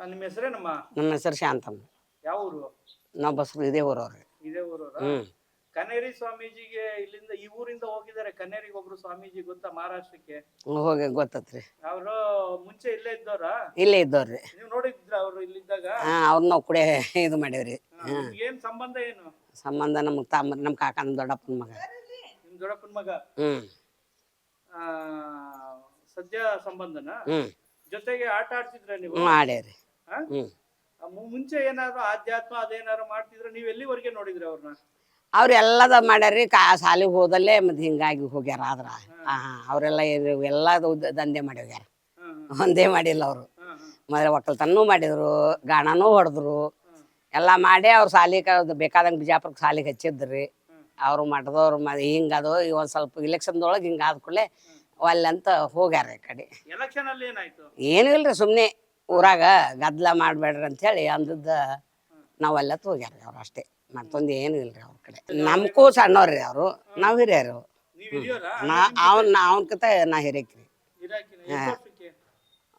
ನಿಮ್ಮ ಹೆಸರೇನಮ್ಮ? ನಮ್ಮ ಹೆಸರು ಶಾಂತಮ್ಮ. ಯಾವ ಊರು? ನಾವು ಬಸ್ರು ಇದೇ ಊರವ್ರಿ. ಇದೇ ಊರವ್ರಾ? ಕನೇರಿ ಸ್ವಾಮೀಜಿಗೆ ಇಲ್ಲಿಂದ ಈ ಊರಿಂದ ಹೋಗಿದ್ದಾರೆ. ಕನೇರಿಗೆ ಒಬ್ರು ಸ್ವಾಮೀಜಿ ಗೊತ್ತಾ ಮಹಾರಾಷ್ಟ್ರಕ್ಕೆ? ಹೋಗಿ ಗೊತ್ತತ್ರಿ. ಅವರು ಮುಂಚೆ ಇಲ್ಲೇ ಇದ್ದವ್ರಾ? ಇಲ್ಲೇ ಇದ್ದವ್ರಿ. ನೀವು ನೋಡಿದ್ರ ಅವ್ರು ಇಲ್ಲಿದ್ದಾಗ? ಅವ್ರು ನಾವು ಕೂಡ ಇದು ಮಾಡೇವ್ರಿ. ಏನ್ ಸಂಬಂಧ ಏನು? ಸಂಬಂಧ ನಮ್ಗೆ ನಮ್ಮ ಕಾಕನ ದೊಡ್ಡಪ್ಪನ ಮಗ. ನಿಮ್ ದೊಡ್ಡಪ್ಪನ ಮಗ? ಸದ್ಯ ಸಂಬಂಧನ? ಜೊತೆಗೆ ಆಟ ಆಡ್ತಿದ್ರ ನೀವು? ಆಡೇವ್ರಿ. ಮುಂಚೆ ಏನಾದ್ರು ಆಧ್ಯಾತ್ಮ ಅದೇನಾದ್ರು ಮಾಡ್ತಿದ್ರ? ನೀವ್ ಎಲ್ಲಿವರೆಗೆ ನೋಡಿದ್ರಿ ಅವ್ರನ್ನ? ಅವ್ರು ಎಲ್ಲದ ಮಾಡ್ಯಾರ್ರಿ. ಸಾಲಿಗೆ ಹೋದಲ್ಲೇ ಮತ್ತೆ ಹಿಂಗಾಗಿ ಹೋಗ್ಯಾರ. ಆದ್ರ ಅವರೆಲ್ಲ ಎಲ್ಲದ ದಂಧೆ ಮಾಡಿ ಹೋಗ್ಯಾರ. ಒಂದೇ ಮಾಡಿಲ್ಲ ಅವರು. ಮೊದಲ ಒಕ್ಕಲ್ತನೂ ಮಾಡಿದ್ರು, ಗಾಣನೂ ಹೊಡೆದ್ರು, ಎಲ್ಲ ಮಾಡಿ ಅವ್ರು ಸಾಲಿಗೆ ಬೇಕಾದಂಗೆ ಬಿಜಾಪುರಕ್ಕೆ ಸಾಲಿಗೆ ಹಚ್ಚಿದ್ರಿ. ಅವರು ಮಠದವ್ರು ಹಿಂಗದು ಒಂದ್ ಸ್ವಲ್ಪ ಇಲೆಕ್ಷನ್ದೊಳಗೆ ಹಿಂಗ ಆದ ಕೂಡಲೇ ಅಲ್ಲಂತ ಹೋಗ್ಯಾರ ಈ ಕಡೆ. ಏನೂ ಇಲ್ರಿ, ಸುಮ್ಮನೆ ಊರಾಗ ಗದ್ದಲ ಮಾಡ್ಬೇಡ್ರಿ ಅಂತ ಹೇಳಿ ಅಂದದ್ದ ನಾವೆಲ್ಲ ಹೋಗ್ಯಾರ ಅವ್ರು ಅಷ್ಟೇ. ಮತ್ತೊಂದು ಏನು ಇಲ್ರಿ ಅವ್ರ ಕಡೆ. ನಮ್ಗೂ ಸಣ್ಣವ್ರಿ ಅವರು, ನಾವು ಹಿರಿಯರು. ಅವನ್ಕಿಂತ ನಾ ಹಿರಿಯಕ್ರಿ.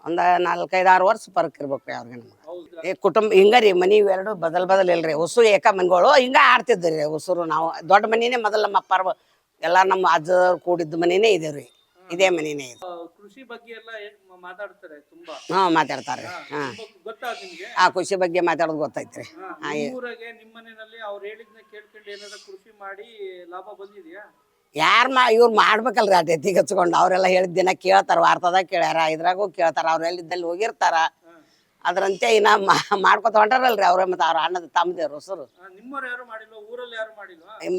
ಒಂದ 4-5-6 ವರ್ಷ ಫರಕ್ ಇರ್ಬೇಕ್ರಿ ಅವ್ರಿಗೆ ನಮ್ಗೆ. ಕುಟುಂಬ ಹಿಂಗರಿ, ಮನಿ ಎರಡು ಬದಲ್ ಇಲ್ರಿ. ಹೊಸು ಏಕ ಮನಿಗಳು ಹಿಂಗ ಆಡ್ತಿದ್ರಿ. ಹೊಸರು ನಾವು ದೊಡ್ಡ ಮನಿನೇ ಮೊದಲು ನಮ್ಮ ಅಪ್ಪಾರ ಎಲ್ಲ ನಮ್ಮ ಅಜ್ಜದವ್ರು ಕೂಡಿದ್ದ ಮನಿನೇ ಇದೇವ್ರಿ. ಇದೇ ಮನಿನೇ ಇದೆ. ಕೃಷಿ ಬಗ್ಗೆ ಎಲ್ಲ ಮಾತಾಡ್ತಾರೆ ತುಂಬಾ. ಮಾತಾಡ್ತಾರೆ. ಕೃಷಿ ಬಗ್ಗೆ ಮಾತಾಡೋದು ಗೊತ್ತೈತ್ರಿ. ನಿಮ್ಮ ಮನೆಯಲ್ಲಿ ಅವ್ರು ಹೇಳಿದ್ನ ಕೇಳ್ಕೊಂಡು ಏನಾದ್ರು ಕೃಷಿ ಮಾಡಿ ಲಾಭ ಬಂದಿದ್ಯಾ? ಇವ್ರು ಮಾಡ್ಬೇಕಲ್ರಿ ಆ ಎತ್ತಿಗೆ ಹಚ್ಕೊಂಡು. ಅವರೆಲ್ಲ ಹೇಳಿದ ದಿನ ಕೇಳ್ತಾರ, ವಾರ್ತದಾಗ ಕೇಳ್ಯಾರ, ಇದ್ರಾಗೂ ಕೇಳ್ತಾರ, ಅವ್ರ ಎಲ್ಲಿದ್ದಲ್ಲಿ ಹೋಗಿರ್ತಾರ. ಅದ್ರಂತೆ ಇನ್ನ ಮಾಡ್ಕೊತ ಹೊಂಟಾರಲ್ರಿ ಅವ್ರ. ಮತ್ತೆ ಅವ್ರ ಅಣ್ಣದ ತಮ್ಮದೇವ್ರು ಹೊಸರು.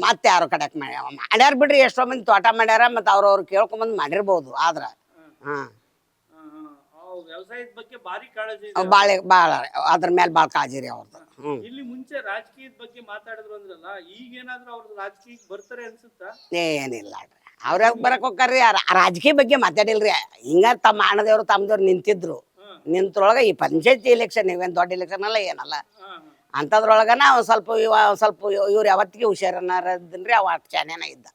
ಮತ್ತೆ ಯಾರು ಕಡೆಕ್ ಮಾಡ್ಯಾರ ಬಿಡ್ರಿ. ಎಷ್ಟೋ ಮಂದಿ ತೋಟ ಮಾಡ್ಯಾರ. ಮತ್ತೆ ಅವ್ರವ್ರು ಕೇಳ್ಕೊಂಬಂದ್ ಮಾಡಿರ್ಬೋದು. ಆದ್ರ ಬಾಳ ಅದ್ರ ಮೇಲೆ ಬಾಳ ಕಾಳಜಿ ರೀ ಅವ್ರದ್ದು. ಇಲ್ಲಿ ಮುಂಚೆ ರಾಜಕೀಯದ ಬಗ್ಗೆ ಮಾತಾಡಿದ್ರು ಅಂದ್ರಲ್ಲ, ಈಗೇನಾದ್ರೂ ಅವ್ರದ್ದು ರಾಜಕೀಯಕ್ಕೆ ಬರ್ತಾರೆ ಅನ್ಸುತ್ತಾ? ಏನಿಲ್ಲ ಅವ್ರ್ಯಾಗ ಬರಕ್ ಹೋಗ್ತಾರ್ರಿ. ರಾಜಕೀಯ ಬಗ್ಗೆ ಮಾತಾಡಿಲ್ರಿ. ಹಿಂಗ ತಮ್ಮ ಅಣ್ಣದೇವ್ರು ತಮ್ಮದೇವ್ರು ನಿಂತಿದ್ರು. ನಿಂತ್ರೊಳಗ ಈ ಪಂಚಾಯತಿ ಎಲೆಕ್ಷನ್ ಇವೇನ್ ದೊಡ್ಡ ಎಲೆಕ್ಷನ್ ಅಲ್ಲ ಏನಲ್ಲ. ಅಂತದ್ರೊಳಗನ ಸ್ವಲ್ಪ ಇವ್ರು ಯಾವತ್ತಿಗೆ ಹುಷಾರನ್ನಾರದ್ರಿ. ಅವ ಚಾನೇನ ಇದ್ದ.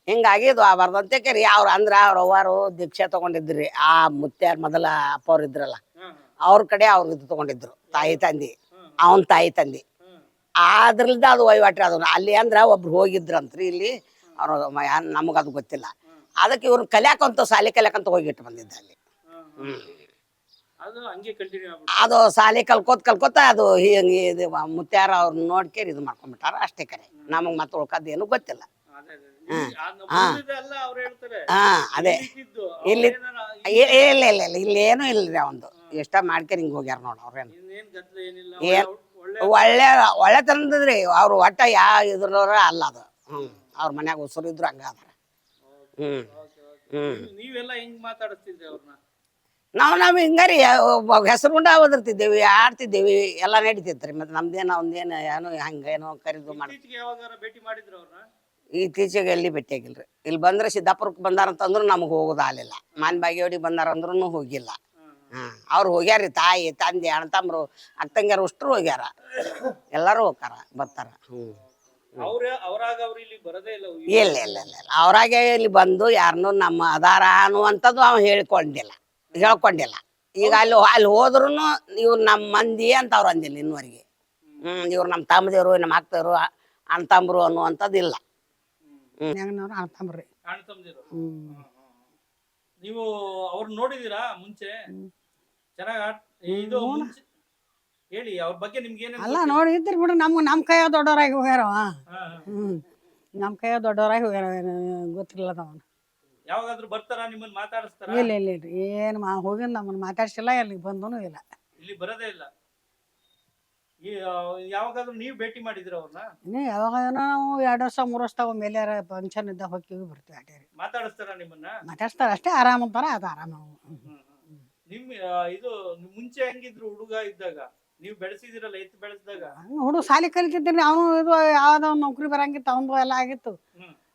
ಹಿಂಗಾಗಿ ಇದು ಬರ್ದಂತೆ ರೀ. ಅವ್ರ ಅಂದ್ರ ಅವ್ರ ಅವ್ವಾರು ದೀಕ್ಷೆ ತಗೊಂಡಿದ್ರಿ. ಆ ಮುತ್ಯಾರ ಮೊದಲ ಅಪ್ಪ ಅವ್ರು ಇದ್ರಲ್ಲ, ಅವ್ರ ಕಡೆ ಅವ್ರು ಇದು ತಗೊಂಡಿದ್ರು. ತಾಯಿ ತಂದಿ, ಅವನ್ ತಾಯಿ ತಂದಿ. ಅದ್ರಲ್ದ ಅದು ವಹಿವಾಟ್ರಿ. ಅದು ಅಲ್ಲಿ ಅಂದ್ರ ಒಬ್ರು ಹೋಗಿದ್ರಂತ್ರಿ. ಇಲ್ಲಿ ಅವ್ರ ನಮಗದು ಗೊತ್ತಿಲ್ಲ. ಅದಕ್ಕೆ ಇವ್ರನ್ನ ಕಲ್ಯಾಕಂತ ಸಾಲಿ ಕಲ್ಯಾಕಂತ ಹೋಗಿಟ್ಟು ಬಂದಿದ್ದ ಅಲ್ಲಿ. ಅದು ಸಾಲಿ ಕಲ್ಕೋತ ಅದು ಇದು ಮುತ್ಯಾರ ಅವ್ರನ್ನ ನೋಡ್ಕೇರಿ ಇದು ಮಾಡ್ಕೊಂಡ್ಬಿಟ್ಟಾರ ಅಷ್ಟೇ. ಕರೆ ನಮಗ್ ಮತ್ತೆ ಉಳ್ಕದ್ದೇನು ಗೊತ್ತಿಲ್ಲ. ಅದೇ ಇಲ್ಲಿ ಇಲ್ಲ ಇಲ್ಲೇನು ಇಲ್ರಿ. ಅವಂದು ಎಷ್ಟ ಮಾಡ್ಕೇರಿ ಹಿಂಗ್ ಹೋಗ್ಯಾರ ನೋಡ. ಅವ್ರೇನು ಒಳ್ಳೆ ತಂದ್ರಿ ಅವ್ರು. ಒಟ್ಟ ಇದ್ರವ್ರ ಅಲ್ಲ ಅದು. ಅವ್ರ ಮನ್ಯಾಗ ಹೊಸರು ಇದ್ರು ಹಂಗ ಅದಾರ. ನಾವ್ ಹಿಂಗಾರಿ ಹೆಸರು ಉಂಡ ಓದಿರ್ತಿದ್ದೇವಿ, ಆಡ್ತಿದ್ದೇವಿ, ಎಲ್ಲಾ ನಡೀತಿತ್ರಿ. ಮತ್ತೆ ನಮ್ದೇನ ಒಂದೇನು ಏನೋ ಹಂಗೇನೋ ಕರಿದು ಮಾಡಿ. ಇತ್ತೀಚೆಗೆ ಎಲ್ಲಿ ಭೇಟಿಯಾಗಿಲ್ರಿ. ಇಲ್ಲಿ ಬಂದ್ರೆ ಸಿದ್ದಾಪುರಕ್ಕೆ ಬಂದಾರಂತಂದ್ರು ನಮ್ಗೆ ಹೋಗೋದು ಆಗ್ಲಿಲ್ಲ. ಮಾನ್ ಬಾಗೇವಾಡಿಗೆ ಬಂದಾರಂದ್ರೂ ಹೋಗಿಲ್ಲ. ಅವ್ರು ಹೋಗ್ಯಾರಿ. ತಾಯಿ ತಂದೆ ಅಣ್ಣ ತಮ್ಮರು ಅಕ್ಕಂಗ್ಯಾರು ಅಷ್ಟ್ರು ಹೋಗ್ಯಾರ. ಎಲ್ಲಾರು ಹೋಗ್ತಾರ ಬರ್ತಾರ. ಇಲ್ಲ ಅವ್ರಾಗೆ ಇಲ್ಲಿ ಬಂದು ಯಾರನ್ನು ನಮ್ಮ ಅದಾರ ಅನ್ನುವಂಥದ್ದು ಅವ್ ಹೇಳ್ಕೊಂಡಿಲ್ಲ. ಈಗ ಅಲ್ಲಿ ಹೋದ್ರುನು ಇವ್ರು ನಮ್ಮ ಮಂದಿ ಅಂತ ಅವ್ರು ಅಂದಿಲ್ಲ ಇನ್ನುವರೆಗೆ. ಇವ್ರು ನಮ್ಮ ತಮ್ಮದೇವ್ರು, ನಮ್ಮ ಅಕ್ಕದವ್ರು, ಅಣ್ಣ ತಮ್ಮರು ಅನ್ನುವಂಥದ್ದು ಇಲ್ಲ. ನೀವು ಅವ್ರು ನೋಡಿದೀರಾ ಮುಂಚೆ? ಹೇಳಿ ಅವ್ರ ಬಗ್ಗೆ ನಿಮ್ಗೆ ಅಲ್ಲ ನೋಡಿದ್ರಿ ಬಿಡು. ನಮ್ಮ ಕೈಯ ದೊಡ್ಡವರಾಗಿ ಹೋಗ್ಯಾರವ. ನಮ್ಮ ಕೈಯ ದೊಡ್ಡವರಾಗಿ ಹೋಗ್ಯಾರ. ಗೊತ್ತಿಲ್ಲ ಅವನು. ಯಾವಾಗಾದ್ರೂ ಬರ್ತಾರ ನಿಮ್ಮನ್ನ ಮಾತಾಡಿಸ್ತಾರ? ಇಲ್ಲ ಏನು ಹೋಗಿ ನಮ್ಮನ್ನ ಮಾತಾಡ್ಸಿಲ್ಲ. ಎಲ್ಲಿಗೆ ಬಂದನು ಇಲ್ಲ. ಇಲ್ಲಿ ಬರೋದೇ ಇಲ್ಲ. ಯಾವಾಗಾದ್ರೂ ನೀವು ಭೇಟಿ ಮಾಡಿದ್ರ ಅವ್ರನ್ನ? ಯಾವಾಗ ನಾವು 2 ವರ್ಷ 3 ವರ್ಷ ಮೇಲೆ ಫಂಕ್ಷನ್ ಇದ್ದಾಗ ಹೋಗ್ತೀವಿ ಬರ್ತೀವಿ. ಅಟೇ ಮಾತಾಡಿಸ್ತಾರ ನಿಮ್ಮನ್ನ? ಮಾತಾಡ್ತಾರ ಅಷ್ಟೇ. ಆರಾಮ ಅಂತಾರ. ಅದು ಆರಾಮ. ನಿಮ್ ಇದು ಮುಂಚೆ ಹೆಂಗಿದ್ರು ಹುಡುಗ ಇದ್ದಾಗ? ನೀವು ಬೆಳೆಸಿದಿರಲ್ಲ, ಎತ್ತು ಬೆಳೆಸಿದಾಗ ಹುಡುಗ ಸಾಲಿ ಕಲಿತಿದ್ರಿ. ಅವನು ಇದು ಯಾವ್ದೋ ನೌಕರಿ ಬರಂಗಿತ್ತು. ಅವನು ಎಲ್ಲ ಆಗಿತ್ತು.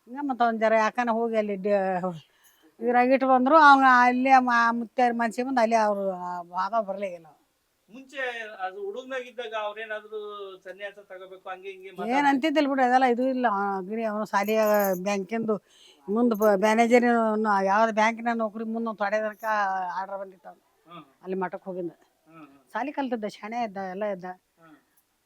ಹಿಂಗ ಮತ್ತ ಒಂದ್ ಜರ ಯಾಕನ ಹೋಗಿ ಅಲ್ಲಿ ಇದ್ರಾಗಿಟ್ಟು ಬಂದ್ರು. ಅವ ಅಲ್ಲಿ ಮುತ್ಯಾರ ಮನ್ಸಿ ಬಂದು ಅಲ್ಲಿ ಅವ್ರು ವಾದ ಬರ್ಲಿಲ್ಲ. ಮುಂಚೆ ಅದು ಹುಡುಗನಾಗಿದ್ದಾಗ ಅವ್ರೇನಾದ್ರು ಸನ್ಯಾಸ ತಗೋಬೇಕು ಹಂಗೆ ಹಿಂಗೆ ಏನ್ ಅಂತಿದ್ದಿಲ್ಲ ಬಿಡ್ರಿ. ಅದೆಲ್ಲ ಇದು ಇಲ್ಲ. ಅಗ್ರಿ ಅವನು ಸಾಲಿಯ ಬ್ಯಾಂಕಿಂದು ಮುಂದ್ ಮ್ಯಾನೇಜರ್ ಯಾವ್ದು ಬ್ಯಾಂಕಿನ ನೌಕರಿ ಮುಂದೆ ತೊಡೆ ತನಕ ಆರ್ಡರ್ ಬಂದಿತ್ತು. ಅಲ್ಲಿ ಮಠಕ್ಕೆ ಹೋಗಿದ್ದ. ಸಾಲಿ ಕಲ್ತಿದ್ದ ಶಾಣೆ ಇದ್ದ ಎಲ್ಲ ಇದ್ದ. ಹ್ಮ್.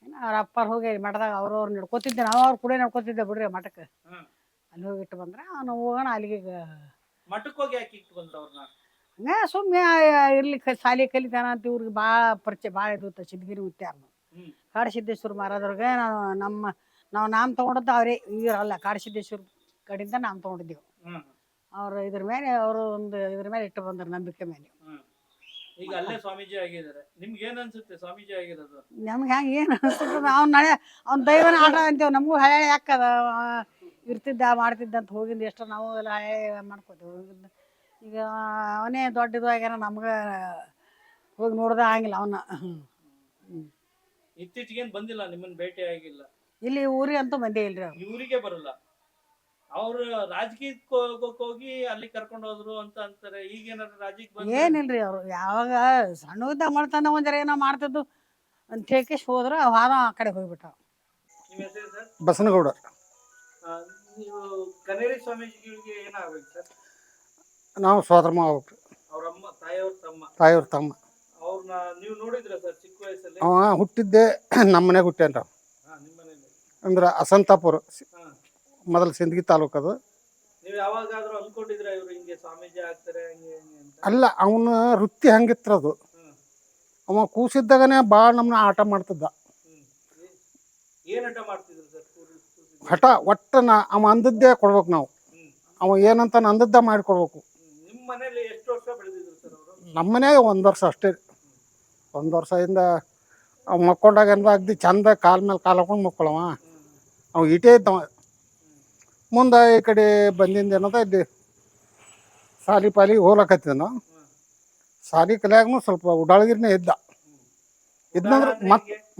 ಏನ ಅವ್ರ ಅಪ್ಪಾರ್ ಹೋಗಿ ಮಠದಾಗ ಅವ್ರವ್ರು ನಡ್ಕೋತಿದ್ದೆ, ನಾವು ಅವ್ರ ಕೂಡ ನಡ್ಕೋತಿದ್ದೆ ಬಿಡ್ರಿ ಮಠಕ್ಕೆ. ಹ್ಮ್. ಅಲ್ಲಿ ಹೋಗಿಟ್ಟು ಬಂದ್ರೆ ಅವನು ಹೋಗೋಣ ಅಲ್ಲಿಗೆ ಮಠಕ್ಕೆ ಹೋಗಿ ಯಾಕೆ ಇಟ್ಟು ಬಂದ್ರ ಅವ್ರನ್ನ? ಹಂಗ ಸುಮ್ಮನೆ ಇರ್ಲಿ ಸಾಲಿ ಕಲಿತಾನ ಅಂತ ಇವ್ರಿಗೆ ಭಾಳ ಪರಿಚಯ ಭಾಳ ಇದ್ದು ಸಿದ್ಧಗಿರಿ ಮುತ್ಯಾರ್ನು. ಹ್ಮ್. ಕಾಡಸಿದ್ದೇಶ್ವರ ಮಹಾರಾಜವ್ರಿಗೆ ನಾವು ನಾಮ ತೊಗೊಂಡದ್ದು ಅವರೇ, ಇವರಲ್ಲ. ಕಾಡಸಿದ್ದೇಶ್ವರ ಕಡೆಯಿಂದ ನಾಮ ತೊಗೊಂಡಿದ್ದೆವು. ಹ್ಮ್. ಅವ್ರು ಇದ್ರ ಮೇಲೆ ಅವರು ಒಂದು ಇದ್ರ ಮೇಲೆ ಇಟ್ಟು ಬಂದ್ರು, ನಂಬಿಕೆ ಮೇಲೆ. ಹ್ಮ್. ಈಗ ಅಲ್ಲೇ ಸ್ವಾಮೀಜಿ ಆಗಿದ್ದಾರೆ. ನಿಮ್ಗೆ ಏನ್ ಅನ್ಸುತ್ತೆ ಸ್ವಾಮೀಜಿ ಆಗಿರೋದು? ನಮ್ಗೆ ಹೆಂಗೆ ಏನು ಅನಿಸ್ತದ, ಅವ್ನ ದೈವನ ಆಟ ಅಂತೀವಿ. ನಮಗೂ ಹಳೆ ಯಾಕದ ಇರ್ತಿದ್ದ ಮಾಡ್ತಿದ್ದ ಅಂತ ಹೋಗಿದ್ದು ಎಷ್ಟೋ ನಾವು ಎಲ್ಲ ಹಳೆ ಮಾಡ್ಕೋತೀವಿ. ಹೋಗಿದ್ದು ಈಗ ಅವನೇ ದೊಡ್ಡದು ಆಗ್ಯಾನ, ನಮ್ಗೆ ಹೋಗಿ ನೋಡ್ದೆ ಆಗಿಲ್ಲ ಅವನ್ನ. ಇತ್ತೀಚೆಗೇನ್ ಬಂದಿಲ್ಲ, ನಿಮ್ಮನ್ನ ಭೇಟಿ ಆಗಿಲ್ಲ? ಇಲ್ಲಿ ಊರಿಗೆ ಅಂತೂ ಬಂದೇ ಇಲ್ರಿ ಅವ್ರು. ಇವರಿಗೆ ಬರಲ್ಲ. ಅವ್ರು ರಾಜಕೀಯಕ್ಕೆ ಹೋಗಿ ಅಲ್ಲಿ ಕರ್ಕೊಂಡು ಹೋದ್ರು ಅಂತ ಅಂತಾರೆ. ಈಗೇನಾದ್ರು ರಾಜಕೀಯ ಬಂದ್ರೆ ಏನಿಲ್ರಿ ಅವರು ಯಾವಾಗ ಸಣ್ಣದಾಗ ಮಾಡ್ತಾನೆ ಒಂದ್ ಜರ ಏನೋ ಮಾಡ್ತಿದ್ದು ಅಂತ ಹೇಳ್ಕೇಶ್ ಹೋದ್ರ ಹಾದ ಆ ಕಡೆ ಹೋಗ್ಬಿಟ್ಟ. ನಿಮ್ಮ ಹೆಸರು ಸರ್? ಬಸನಗೌಡ. ನೀವು ಕನೇರಿ ಸ್ವಾಮೀಜಿಗಳಿಗೆ ಏನಾಗ್ಬೇಕು ಸರ್? ನಾವು ಸೋದರ ಆಗ್ಬೇಕು. ಅವ್ರ ಅಮ್ಮ, ತಾಯಿಯವ್ರ ತಮ್ಮ. ತಾಯಿಯವ್ರ ತಮ್ಮ. ಅವ್ರನ್ನ ನೀವು ನೋಡಿದ್ರ ಸರ್ ಚಿಕ್ಕ ವಯಸ್ಸಲ್ಲಿ? ಅವ ಹುಟ್ಟಿದ್ದೆ ನಮ್ಮ ಮನೆಗೆ ಹುಟ್ಟೇನ್ರ. ನಿಮ್ಮ ಮನೇಲಿ ಅಂದ್ರೆ ಅಸಂತಾಪುರ, ಹಾ. ಮೊದಲು ಸಿಂದಗಿ ತಾಲೂಕು ಅದು. ನೀವು ಯಾವಾಗಾದ್ರೂ ಅನ್ಕೊಂಡಿದ್ರ ಇವ್ರು ಹಿಂಗೆ ಸ್ವಾಮೀಜಿ ಆಗ್ತಾರೆ ಹಂಗೆ ಹಂಗೆ ಅಂತ? ಅಲ್ಲ, ಅವನ ವೃತ್ತಿ ಹಂಗಿತ್ರ ಅದು. ಹ್ಮ್. ಅವ ಕೂಸಿದ್ದಾಗನೇ ಭಾಳ ನಮ್ಮನ್ನ ಆಟ ಮಾಡ್ತಿದ್ದ. ಹ್ಮ್. ಏನ್ ಹಠ ಮಾಡ್ತಿದ್ರು ಸರ್? ಹಠ ಒಟ್ಟು ಅವ ಅಂದದ್ದೇ ಕೊಡ್ಬೇಕು ನಾವು. ಹ್ಮ್. ಅವ ಏನಂತ ಅಂದದ್ದ ಮಾಡಿ ಕೊಡ್ಬೇಕು. ನಿಮ್ಮ ಮನೇಲಿ ಎಷ್ಟು ವರ್ಷ ಬೆಳೆದಿದ್ರು ಸರ್ ಅವರು? ನಮ್ಮ ಮನೆಯಾಗ 1 ವರ್ಷ ಅಷ್ಟೇ. 1 ವರ್ಷದಿಂದ ಅವ್ ಮಕ್ಕೊಂಡಾಗ ಅಗ್ದಿ ಚಂದ ಕಾಲ ಮೇಲೆ ಕಾಲು ಹಾಕೊಂಡು ಮಕ್ಕಳವ. ಅವ ಇಟೇ ಇದ್ದವ. ಮುಂದೆ ಈ ಕಡೆ ಬಂದಿಂದ ಏನದ ಇಲ್ಲಿ ಸಾಲಿ ಪಾಲಿಗೆ ಹೋಗ್ಲಕತ್ತಿದ್ದ ನಾವು. ಸಾಲಿ ಕಲಿಯಾಗೂ ಸ್ವಲ್ಪ ಉಡಾಳಗಿರಿನೇ ಇದ್ದ. ಇದ್ನಂದ್ರೆ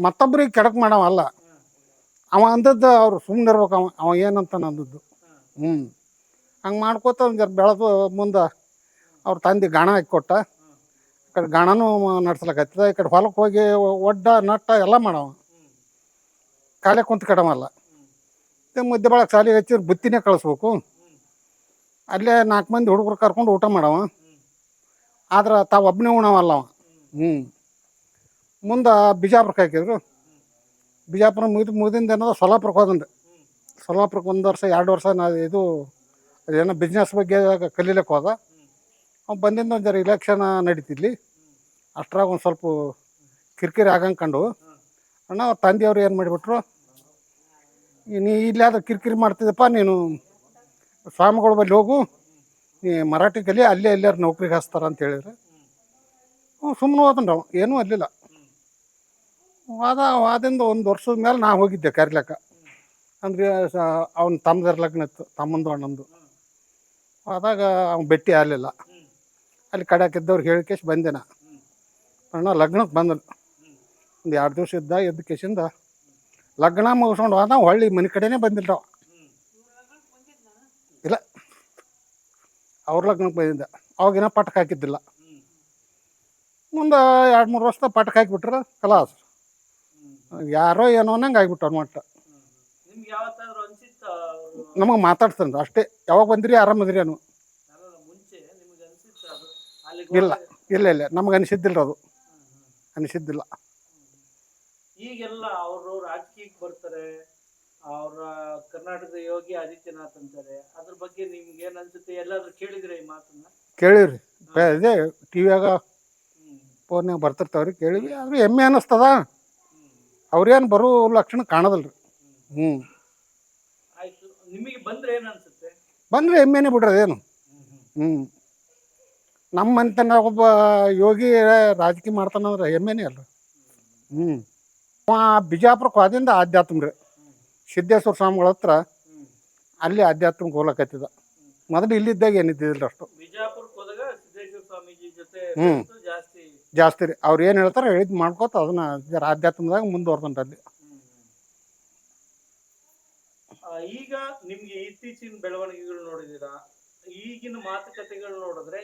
ಮತ್ತೊಬ್ರಿಗೆ ಕೆಡಕ್ ಮಾಡವಲ್ಲ. ಅವ ಅಂದದ್ದು ಅವ್ರು ಸುಮ್ಮನೆ ಇರ್ಬೇಕು. ಅವ ಏನಂತ ಅಂದದ್ದು. ಹಂಗೆ ಮಾಡ್ಕೋತ ಒಂದು ಜರ ಬೆಳೆದು ಮುಂದೆ ಅವ್ರ ತಂದೆ ಗಾಣ ಹಾಕಿ ಕೊಟ್ಟ. ಈ ಕಡೆ ಗಾಣನೂ ನಡ್ಸ್ಲಕತ್ತಿದ. ಈ ಕಡೆ ಹೊಲಕ್ಕೆ ಹೋಗಿ ಒಡ್ಡ ನಟ್ಟ ಎಲ್ಲ ಮಾಡವ. ಕಾಲೇ ಕುಂತು ಕಡಮಲ್ಲ. ಮುದ್ದೆ ಬಳಕೆ ಸಾಲಿಗೆ ಹಚ್ಚಿದ್ರೆ ಬುತ್ತಿನೇ ಕಳಿಸ್ಬೇಕು. ಅಲ್ಲೇ 4 ಮಂದಿ ಹುಡುಗರು ಕರ್ಕೊಂಡು ಊಟ ಮಾಡವ. ಆದ್ರೆ ತಾವು ಒಬ್ಬನೇ ಉಣವಲ್ಲ ಅವ. ಮುಂದೆ ಬಿಜಾಪುರಕ್ಕೆ ಹಾಕಿದ್ರು. ಬಿಜಾಪುರ ಮುಗಿದಿಂದ ಏನದ ಸೊಲ್ಲಾಪುರಕ್ಕೆ ಹೋದನ್ರಿ. ಸೊಲ್ಲಾಪುರಕ್ಕೆ 1 ವರ್ಷ 2 ವರ್ಷ ಇದು ಅದೇನೋ ಬಿಸ್ನೆಸ್ ಬಗ್ಗೆ ಕಲೀಲಿಕ್ಕೆ ಹೋದ. ಅವ್ನು ಬಂದಿಂದ ಒಂದು ಜರ ಇಲೆಕ್ಷನ್ ನಡೀತಿದ್ಲಿ. ಅಷ್ಟ್ರಾಗ ಒಂದು ಸ್ವಲ್ಪ ಕಿರಿಕಿರಿ ಆಗಂಗೆ ಕಂಡು ಅಣ್ಣ ಅವ್ರ ತಂದೆಯವ್ರು ಏನು ಮಾಡಿಬಿಟ್ರು, ನೀ ಇಲ್ಲಾದ್ರೆ ಕಿರಿಕಿರಿ ಮಾಡ್ತಿದ್ದಪ್ಪ, ನೀನು ಸ್ವಾಮಿಗಳ ಬಳಿ ಹೋಗು, ನೀ ಮರಾಠಿ ಕಲಿ, ಅಲ್ಲೇ ಎಲ್ಲಾರು ನೌಕರಿಗೆ ಹಚ್ತಾರ ಅಂತ ಹೇಳಿದ್ರು. ಸುಮ್ಮನೆ ಹೋದನ್ರಿ ಅವ, ಏನೂ ಅಲ್ಲಿಲ್ಲ. ವಾದಿಂದ 1 ವರ್ಷದ ಮೇಲೆ ನಾ ಹೋಗಿದ್ದೆ ಕರಿಲಕ್ಕ. ಅಂದ್ರೆ ಅವ್ನ ತಮ್ಮದರ ಲಗ್ನ ಇತ್ತು, ತಮ್ಮಂದು ಅಣ್ಣಂದು. ಆದಾಗ ಅವ್ನು ಭೇಟಿ ಆಗಲಿಲ್ಲ. ಅಲ್ಲಿ ಕಡೆಯಾಕಿದ್ದವ್ರು ಹೇಳಿಕೇಶ್ ಬಂದೆ ನಾ. ಅಣ್ಣ ಲಗ್ನಕ್ಕೆ ಬಂದನು. ಒಂದು 2 ದಿವಸ ಇದ್ದ. ಎದ್ದು ಕೇಶಿಂದ ಲಗ್ನ ಮುಗಿಸ್ಕೊಂಡು ಹೋದ. ಹೊಳ್ಳಿ ಮನೆ ಕಡೆನೇ ಬಂದಿಲ್ಲ. ಇಲ್ಲ, ಅವ್ರ ಲಗ್ನಕ್ಕೆ ಬಂದಿದ್ದ. ಅವಾಗಿನ ಪಟಕ್ ಹಾಕಿದ್ದಿಲ್ಲ. ಮುಂದೆ 2-3 ವರ್ಷದ ಪಟಕ್ ಹಾಕಿಬಿಟ್ರೆ ಕಲಾಸ್. ಯಾರೋ ಏನೋ ಅನ್ನಂಗೆ ಆಗಿಬಿಟ್ಟವ್ರು ಮಟ್ಟ. ನಿಮ್ಗೆ ಯಾವತ್ತಾದ್ರೂ ಅನ್ಸಿತ್ತ ನಮಗೆ ಮಾತಾಡ್ತಾನೆ ಅಷ್ಟೇ, ಯಾವಾಗ ಬಂದಿರಿ ಆರಾಮದ್ರಿ ಅನು. ಮುಂಚೆ ನಿಮ್ಗೆ ಅನ್ಸಿತ್ತ ಅದು ಅಲ್ಲಿ? ಇಲ್ಲ ಇಲ್ಲ ಇಲ್ಲ, ನಮ್ಗೆ ಅನಿಸಿದ್ದಿಲ್ಲ ಅದು. ಅನಿಸಿದ್ದಿಲ್ಲ. ಈಗೆಲ್ಲ ಅವರು ರಾಜಕೀಯಕ್ಕೆ ಬರ್ತಾರೆ, ಅವರ ಕರ್ನಾಟಕದ ಯೋಗಿ ಆದಿತ್ಯನಾಥ್ ಅಂತಾರೆ. ಅದ್ರ ಬಗ್ಗೆ ನಿಮ್ಗೆ ಏನ್ ಅನ್ಸುತ್ತೆ? ಎಲ್ಲಾದ್ರೂ ಕೇಳಿದ್ರೆ ಈ ಮಾತನ್ನ? ಕೇಳಿವ್ರಿ, ಇದೇ ಟಿವಿಯಾಗ ಫೋನ್ಯಾಗ ಬರ್ತಿರ್ತಾವ್ರಿ, ಕೇಳಿವಿ. ಆದ್ರೆ ಹೆಮ್ಮೆ ಅನ್ನಿಸ್ತದ. ಅವ್ರೇನು ಬರೋ ಲಕ್ಷಣ ಕಾಣೋದಲ್ರಿ. ಆಯ್ತು, ನಿಮಗೆ ಬಂದ್ರೆ ಏನ್ ಅನ್ಸುತ್ತೆ? ಬಂದ್ರೆ ಹೆಮ್ಮೆನೇ ಬಿಡ್ರದೇನು. ನಮ್ಮ ಮನೆತನ ಒಬ್ಬ ಯೋಗಿ ರಾಜಕೀಯ ಮಾಡ್ತಾನಂದ್ರೆ ಹೆಮ್ಮೆನೇ ಅಲ್ಲ. ಬಿಜಾಪುರಕ್ಕೆ ಹೋದಿಂದ ಆಧ್ಯಾತ್ಮ ರೀ, ಸಿದ್ದೇಶ್ವರ ಸ್ವಾಮಿಗಳ ಹತ್ರ ಅಲ್ಲಿ ಆಧ್ಯಾತ್ಮಕ್ಕೆ ಹೋಗ್ಲಕತ್ತಿದ. ಮೊದಲು ಇಲ್ಲಿದ್ದಾಗ ಏನಿದ್ದಿಲ್ಲ ಅಷ್ಟು. ಬಿಜಾಪುರಕ್ಕೆ ಹೋದಾಗ ಸಿದ್ದೇಶ್ವರ ಸ್ವಾಮೀಜಿ ಜೊತೆ ಜಾಸ್ತಿ ರೀ. ಅವ್ರು ಏನು ಹೇಳ್ತಾರೆ ಹೇಳಿದ್ ಮಾಡ್ಕೋತ ಅದನ್ನ ಜರ ಆಧ್ಯಾತ್ಮದಾಗ ಮುಂದುವರ್ದಂಟ ಅಲ್ಲಿ. ಈಗ ನಿಮ್ಗೆ ಇತ್ತೀಚಿನ ಬೆಳವಣಿಗೆಗಳು ನೋಡಿದೀರಾ? ಈಗಿನ ಮಾತುಕತೆಗಳು ನೋಡಿದ್ರೆ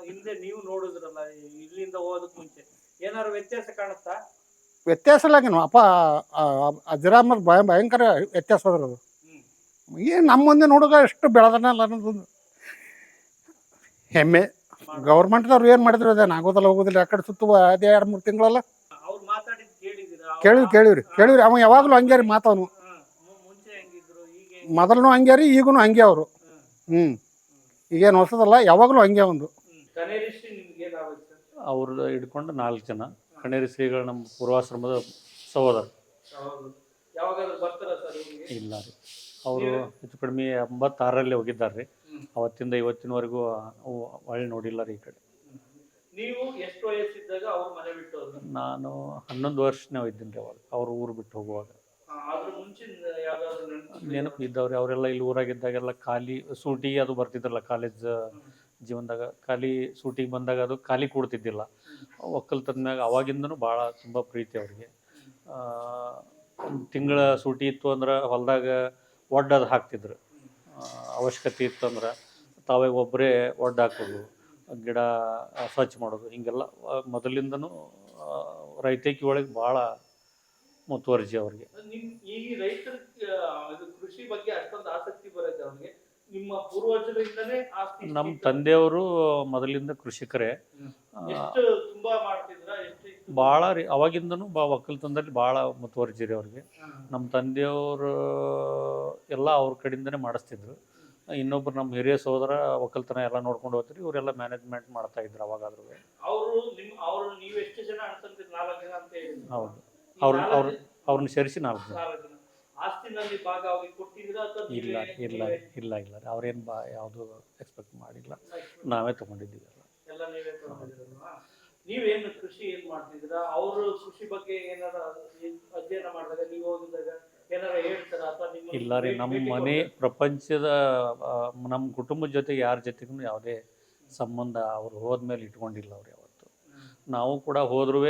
ಹಿಂದೆ ನೀವು ನೋಡಿದ್ರಲ್ಲ, ಇಲ್ಲಿಂದ ಹೋಗೋದಕ್ಕೆ ಮುಂಚೆ ಏನಾದ್ರು ವ್ಯತ್ಯಾಸ ಕಾಣುತ್ತಾ? ವ್ಯತ್ಯಾಸ ಇಲ್ಲಾಗೇನು ಅಪ್ಪ, ಅಜರಾಮರ್ ಭಯಂಕರ ವ್ಯತ್ಯಾಸ ಅದ್ರ ಅದು. ಏನು ನಮ್ಮ ಮುಂದೆ ನೋಡುಗ ಎಷ್ಟು ಬೆಳೆದನಲ್ಲ ಅನ್ನೋದು ಹೆಮ್ಮೆ. ಗೌರ್ಮೆಂಟ್ದವ್ರು ಏನು ಮಾಡಿದ್ರು ಅದೇನು ಆಗೋದಿಲ್ಲ ಹೋಗೋದಿಲ್ಲ. ಆ ಕಡೆ ಸುತ್ತುವ ಅದೇ 2-3 ತಿಂಗಳಲ್ಲ ಕೇಳಿವ್ರಿ ಅವ ಯಾವಾಗಲೂ ಹಂಗೆ ರೀ ಮಾತವನು. ಮುಂಚೆ ಹೆಂಗಿದ್ರು ಈಗ ಮೊದಲು ಹಂಗೆ ರೀ, ಈಗೂ ಹಂಗೆ ಅವರು. ಈಗೇನು ಹೊಸದಲ್ಲ, ಯಾವಾಗಲೂ ಹಂಗೆ ಒಂದು. ಕನೇರಿ ಶ್ರೀ ನಿಮ್ಗೆ ಏನಾಗುತ್ತೆ ಸರ್? ಅವ್ರದ್ದು ಹಿಡ್ಕೊಂಡು 4 ಜನ. ಕನೇರಿ ಶ್ರೀಗಳು ನಮ್ಮ ಪೂರ್ವಾಶ್ರಮದ ಸಹೋದರ. ಯಾವಾಗಾದ್ರೂ ಬರ್ತಾರ ಸರ್ ಊರಿಗೆ? ಇಲ್ಲ ರೀ, ಅವರು ಹೆಚ್ಚು ಕಡಿಮೆ 86ರಲ್ಲಿ ಹೋಗಿದ್ದಾರೆ ರೀ. ಅವತ್ತಿಂದ ಇವತ್ತಿನವರೆಗೂ ಒಳ್ಳೆ ನೋಡಿಲ್ಲ ರೀ ಈ ಕಡೆ. ನೀವು ಎಷ್ಟು ವಯಸ್ಸಿದ್ದಾಗ ಅವ್ರ ಮನೆ ಬಿಟ್ಟು ಹೋದ್ರು? ನಾನು 11 ವರ್ಷನೇ ಇದ್ದೀನಿ ರೀ ಅವಾಗ, ಅವ್ರ ಊರು ಬಿಟ್ಟು ಹೋಗುವಾಗ. ಅದ್ರ ಮುಂಚಿನ ಯಾವ್ದಾದ್ರು ನೆನಪು ಇದ್ದವ್ರಿ ಅವರೆಲ್ಲ ಇಲ್ಲಿ ಊರಾಗಿದ್ದಾಗೆಲ್ಲ ಖಾಲಿ ಸೂಟಿಗೆ ಅದು ಬರ್ತಿದ್ರಲ್ಲ, ಕಾಲೇಜ್ ಜೀವನದಾಗ ಖಾಲಿ ಸೂಟಿಗೆ ಬಂದಾಗ ಅದು ಖಾಲಿ ಕೊಡ್ತಿದ್ದಿಲ್ಲ. ಒಕ್ಕಲ್ತನ್ಮ್ಯಾಗ ಅವಾಗಿಂದನೂ ಭಾಳ ತುಂಬ ಪ್ರೀತಿ ಅವ್ರಿಗೆ. ಒಂದು ತಿಂಗಳ ಸೂಟಿ ಇತ್ತು ಅಂದ್ರೆ ಹೊಲದಾಗ ಒಡ್ಡದು ಹಾಕ್ತಿದ್ರು. ಅವಶ್ಯಕತೆ ಇತ್ತು ಅಂದ್ರೆ ತಾವೇ ಒಬ್ಬರೇ ಒಡ್ಡು ಹಾಕೋದು, ಗಿಡ ಸ್ವಚ್ಛ ಮಾಡೋದು, ಹಿಂಗೆಲ್ಲ ಮೊದಲಿಂದನೂ ರೈತಕಿ ಒಳಗೆ ಭಾಳ ಮುತುವರ್ಜಿ ಅವ್ರಿಗೆ. ಈಗ ರೈತರ ಕೃಷಿ ಬಗ್ಗೆ ಅಷ್ಟೊಂದು ಆಸಕ್ತಿ ಬರುತ್ತೆ ಅವ್ರಿಗೆ. ನಿಮ್ಮ ಪೂರ್ವಜರಿಂದನೇ ಆಸ್ತಿ? ನಮ್ಮ ತಂದೆಯವರು ಮೊದಲಿಂದ ಕೃಷಿಕರೇ. ತುಂಬಾ ಮಾಡ್ತಿದ್ರ? ಭಾಳ ರೀ, ಅವಾಗಿಂದನೂ ಒಕ್ಕಲ್ತನದಲ್ಲಿ ಭಾಳ ಮುತುವರ್ಜಿ ರೀ ಅವ್ರಿಗೆ. ನಮ್ಮ ತಂದೆಯವರು ಎಲ್ಲ ಅವ್ರ ಕಡೆಯಿಂದನೇ ಮಾಡಿಸ್ತಿದ್ರು. ಇನ್ನೊಬ್ರು ನಮ್ಮ ಹಿರಿಯ ಸಹೋದರ ಒಕ್ಕಲ್ತನ ಎಲ್ಲ ನೋಡ್ಕೊಂಡು ಹೋಗ್ತೀರಿ, ಇವರೆಲ್ಲ ಮ್ಯಾನೇಜ್ಮೆಂಟ್ ಮಾಡ್ತಾ ಇದ್ರು ಅವಾಗಾದ್ರೂ. ಅವರು ನೀವು ಎಷ್ಟು ಜನ ಅನ್ಸಂತೀರಿ? 4 ಜನ ಅಂತ ಹೇಳಿ. ಹೌದು, ಅವ್ರನ್ನ ಸೇರಿಸಿ 4 ಜನ. ಆಸ್ತಿನಲ್ಲಿ ಭಾಗ ಅವ್ರಿಗೆ ಕೊಟ್ಟಿದ್ರ? ಇಲ್ಲ ಇಲ್ಲ ಇಲ್ಲ ಇಲ್ಲ ರೀ, ಅವ್ರೇನು ಯಾವುದು ಎಕ್ಸ್ಪೆಕ್ಟ್ ಮಾಡಿಲ್ಲ, ನಾವೇ ತೊಗೊಂಡಿದ್ದೀವಿ ಎಲ್ಲ. ನೀವೇ ತಗೊಂಡಿದ್ದೀರಲ್ವಾ? ನೀವೇನು ಕೃಷಿ ಏನು ಮಾಡ್ತಿದ್ದೀರಾ? ಅವರು ಕೃಷಿ ಬಗ್ಗೆ ಏನಾರ ಅಧ್ಯಯನ ಮಾಡಿದಾಗ ನೀವು ಹೋಗಿದಾಗ ಏನಾರ ಹೇಳ್ತಾರ ಅಥವಾ ನಿಮ್ಮ? ಇಲ್ಲ ರೀ, ನಮ್ಮ ಮನೆ ಪ್ರಪಂಚದ ನಮ್ಮ ಕುಟುಂಬದ ಜೊತೆಗೆ ಯಾರ ಜೊತೆಗೂ ಯಾವುದೇ ಸಂಬಂಧ ಅವ್ರು ಹೋದ್ಮೇಲೆ ಇಟ್ಕೊಂಡಿಲ್ಲ ಅವ್ರು ಯಾವತ್ತು. ನಾವು ಕೂಡ ಹೋದ್ರೂ